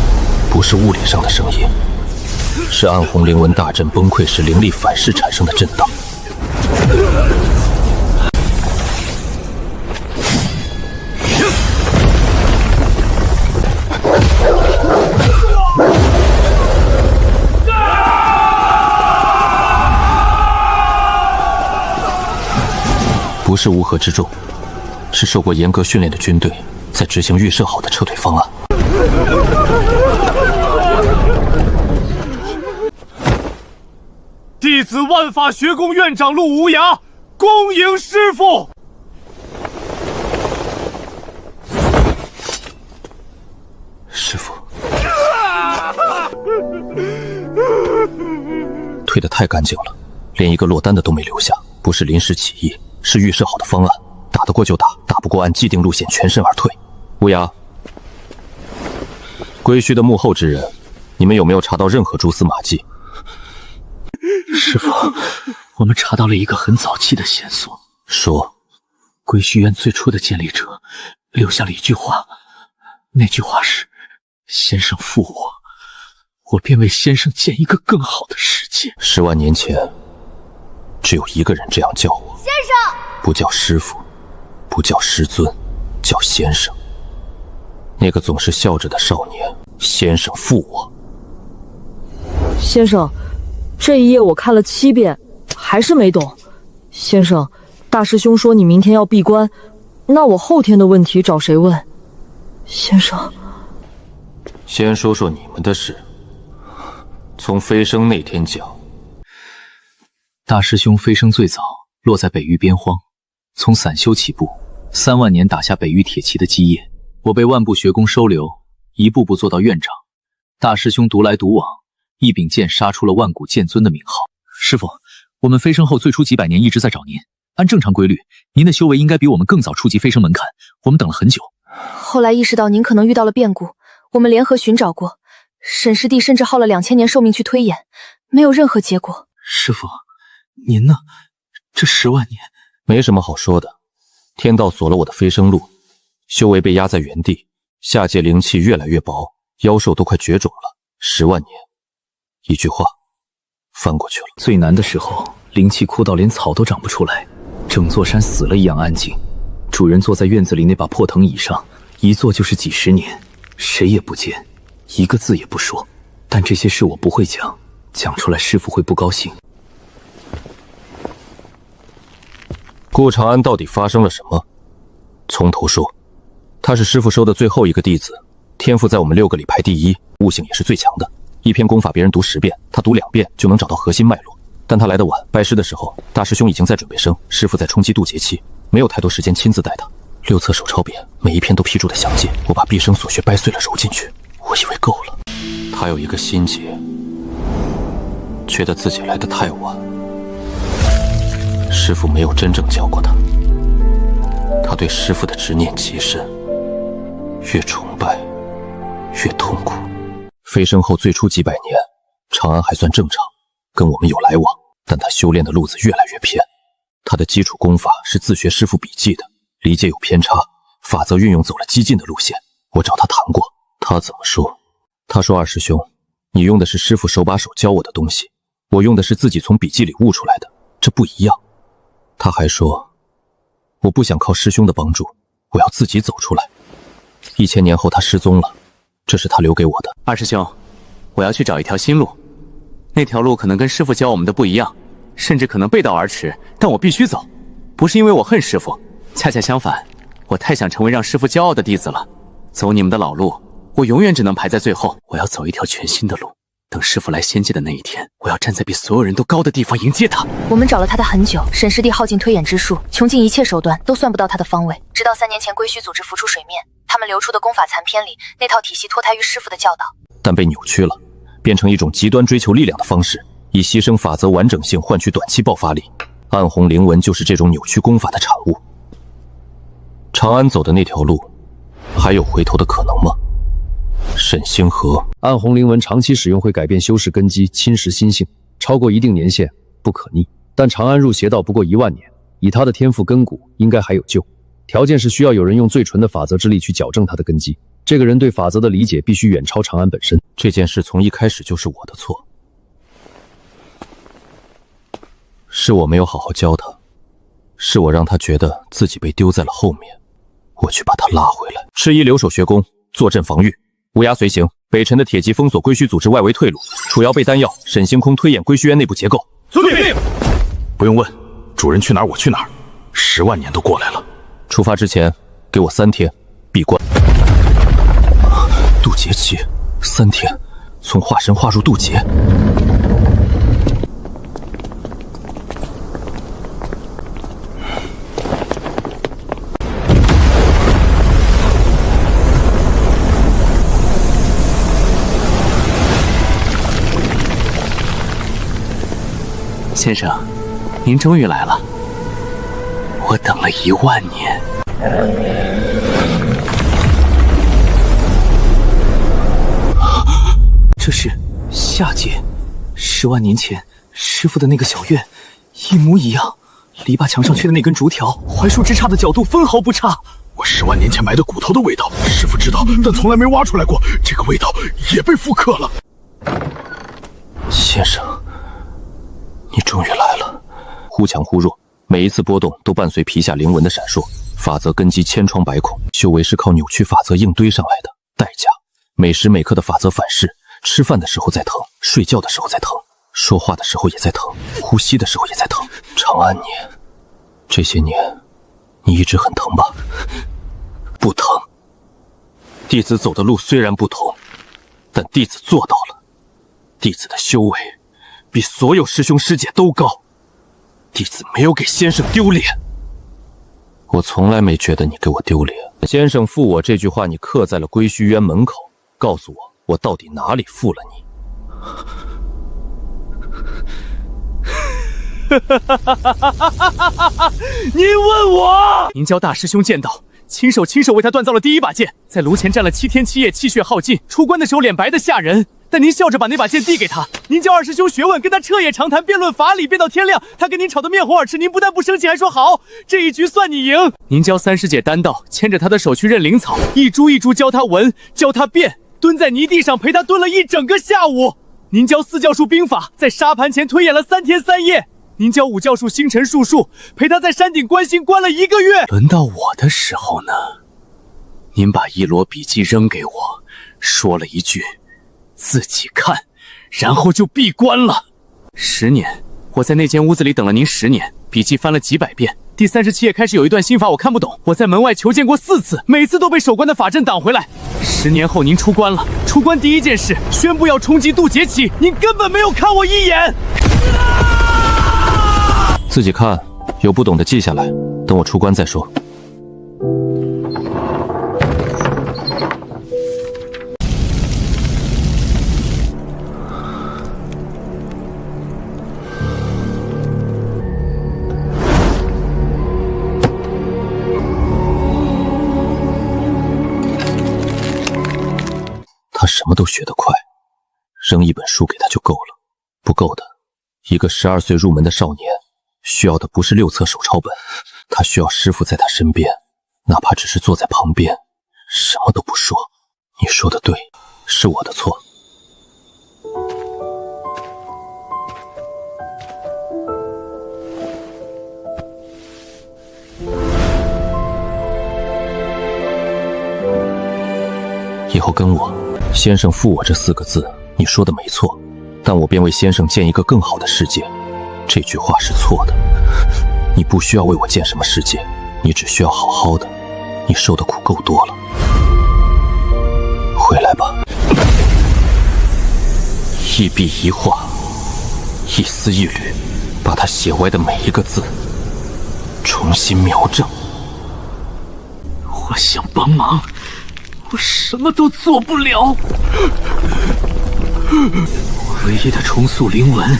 不是物理上的聲音，是暗红灵纹大陣崩溃時靈力反噬產生的震盪。不是烏合之众，是受過嚴格訓練的軍隊在執行預設好的撤退方案。弟子萬法學宮院長陸無涯，恭迎師父。師父，退得太乾淨了，連一個落單的都沒留下，不是臨時起意，是預設好的方案。打得過就打，打不過按既定路線全身而退。烏鴉，歸墟的幕後之人，你們有沒有查到任何蛛絲馬跡？師父，我們查到了一個很早期的線索。說，歸墟院最初的建立者留下了一句話，那句話是：先生负我，我便為先生建一個更好的世界。10萬年前，只有一個人這樣叫我。先生，不叫師父，不叫師尊，叫先生。那個總是笑着的少年，先生负我。先生，這一頁我看了7遍，還是沒懂。先生，大師兄說你明天要閉關，那我後天的問題找誰問？先生，先說說你們的事，從飛升那天講。大師兄飛升最早落在北域邊荒，從散修起步，3萬年打下北域鐵騎的基業。我被萬部學宮收留，一步步做到院長。大師兄獨來獨往，一柄劍殺出了萬古劍尊的名號。師父，我們飛升後最初幾百年一直在找您，按正常規律，您的修為應該比我們更早觸及飛升門檻，我们等了很久。後來意識到您可能遇到了變故，我們聯合尋找過，沈師弟甚至耗了2000年壽命去推演，沒有任何結果。師父，您呢？這10萬年沒什麼好說的，天道鎖了我的飛升路，修為被壓在原地，下界靈氣越來越薄，妖獸都快絕種了。10萬年，一句話，翻過去了。最難的時候，靈氣枯到連草都長不出來，整座山死了一樣安靜。主人坐在院子裡那把破藤椅上，一坐就是幾10年，誰也不見，一個字也不說。但這些事我不會講，講出來師父會不高興。顧長安到底發生了什麼？從頭說。他是師父收的最後一個弟子，天賦在我們6個裡排第1，悟性也是最強的。一篇功法別人讀10遍，他讀2遍就能找到核心脈絡。但他來得晚，拜師的時候，大師兄已經在準備升，師父在衝擊渡劫期，沒有太多時間親自帶他。6冊手抄本，每一篇都批注的詳盡，我把畢生所學掰碎了揉進去，我以為夠了。他有一個心結，覺得自己來得太晚，師父沒有真正教過他。他對師父的執念極深，越崇拜越痛苦。飛升後最初幾百年，長安還算正常，跟我們有來往，但他修煉的路子越來越偏。他的基礎功法是自學師父筆記的，理解有偏差，法則運用走了激進的路線。我找他談過，他怎麼說？他說：“二師兄，你用的是師父手把手教我的東西，我用的是自己從筆記裡悟出來的，這不一樣。”他還說：“我不想靠師兄的幫助，我要自己走出來。”1000年後他失蹤了，這是他留給我的。二師兄，我要去找一條新路，那條路可能跟師父教我們的不一樣，甚至可能背道而馳，但我必須走，不是因為我恨師父，恰恰相反，我太想成為讓師父驕傲的弟子了。走你們的老路，我永遠只能排在最後。我要走一條全新的路，等師父來仙界的那一天，我要站在比所有人都高的地方迎接他。我們找了他的很久，沈師弟耗盡推演之術，窮盡一切手段，都算不到他的方位。直到3年前歸墟組織浮出水面，他們流出的功法殘篇裡，那套體系脫胎於師父的教導，但被扭曲了，變成一種極端追求力量的方式，以犧牲法則完整性換取短期爆發力。暗紅靈紋就是這種扭曲功法的產物。長安走的那條路，還有回頭的可能嗎？沈星河，暗紅靈紋長期使用會改變修士根基，侵蝕心性，超過一定年限不可逆。但長安入邪道不過1萬年，以他的天賦根骨，應該還有救。條件是需要有人用最純的法則之力去矯正他的根基。這個人對法則的理解必須遠超長安本身。這件事從一開始就是我的錯，是我没有好好教他，是我让他觉得自己被丢在了后面，我去把他拉回来。赤衣留守学宫，坐镇防御，乌鸦随行。北辰的铁骑封锁归墟組织外围退路，楚瑶备丹药，沈星空推演归墟渊内部結構。遵命。不用问，主人去哪儿我去哪儿。10万年都过来了，出发之前给我3天闭关。渡劫期3天，从化神化入渡劫。先生，您终于来了，我等了1万年。这是下界，10万年前师傅的那个小院，一模一样。篱笆墙上缺的那根竹条，槐树枝杈的角度分毫不差。我10万年前埋的骨头的味道，师傅知道，但从来没挖出来过。这个味道也被复刻了。先生，你終於來了。忽強忽弱，每一次波動都伴隨皮下靈紋的閃爍。法則根基千瘡百孔，修為是靠扭曲法則硬堆上來的，代價每時每刻的法則反噬。吃飯的時候在疼，睡覺的時候在疼，說話的時候也在疼，呼吸的時候也在疼。長安年，這些年你一直很疼吧？不疼。弟子走的路雖然不同，但弟子做到了。弟子的修為比所有師兄師姐都高，弟子沒有給先生丟臉。我從來沒覺得你給我丟臉。先生負我這句話，你刻在了歸墟淵門口，告訴我到底哪裡負了你？您問我？您教大師兄劍道，親手為他鍛造了第1把劍，在爐前戰了7天7夜，氣血耗盡，出關的時候臉白的嚇人。但您笑着把那把劍遞給他，您教2師兄學問，跟他徹夜長談，辯論法理，辯到天亮。他跟您吵得面紅耳赤，您不但不生氣，還說好，這一局算你贏。您教3師姐丹道，牽着他的手去認靈草，一株一株教他聞，教他辨，蹲在泥地上陪他蹲了1整個下午。您教4教術兵法，在沙盤前推演了3天3夜。您教5教術星辰術數，陪他在山頂觀星觀了1個月。輪到我的時候呢，您把一摞筆記扔給我，說了一句自己看，然後就閉關了。10年，我在那間屋子裡等了您10年，筆記翻了幾百遍。第37頁開始有一段心法我看不懂，我在門外求見過4次，每次都被守關的法陣擋回來。10年後您出關了，出關第一件事宣布要衝擊渡劫期，您根本沒有看我一眼。自己看，有不懂的記下來，等我出關再說。他什麼都學得快，扔一本書給他就夠了。不夠的，一個12歲入門的少年，需要的不是6冊手抄本，他需要師傅在他身邊，哪怕只是坐在旁邊，什麼都不說。你說的對，是我的錯。以後跟我，先生負我這4個字，你說的沒錯，但我便為先生建一個更好的世界。這句話是錯的，你不需要為我建什麼世界，你只需要好好的，你受的苦夠多了。回來吧，一筆一畫，一絲一縷，把他寫歪的每一個字重新描正。我想幫忙，我什麼都做不了，唯一的重塑靈紋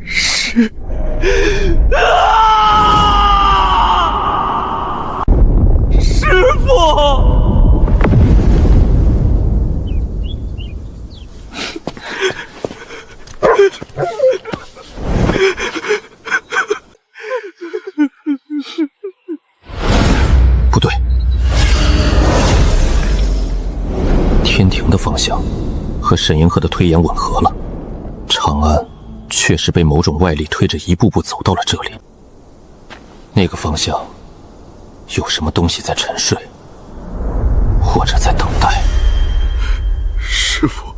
是師父。天庭的方向，和沈银河的推演吻合了。长安确实被某种外力推着一步步走到了这里。那个方向有什么东西在沉睡，或者在等待。师父，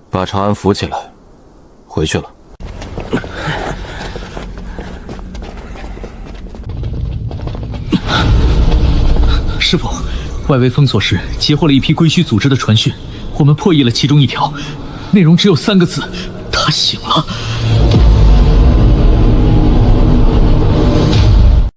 把长安扶起来，回去了。师父，外围封锁时截获了一批归墟组织的傳訊，我們破譯了其中一條，內容只有3個字：他醒了。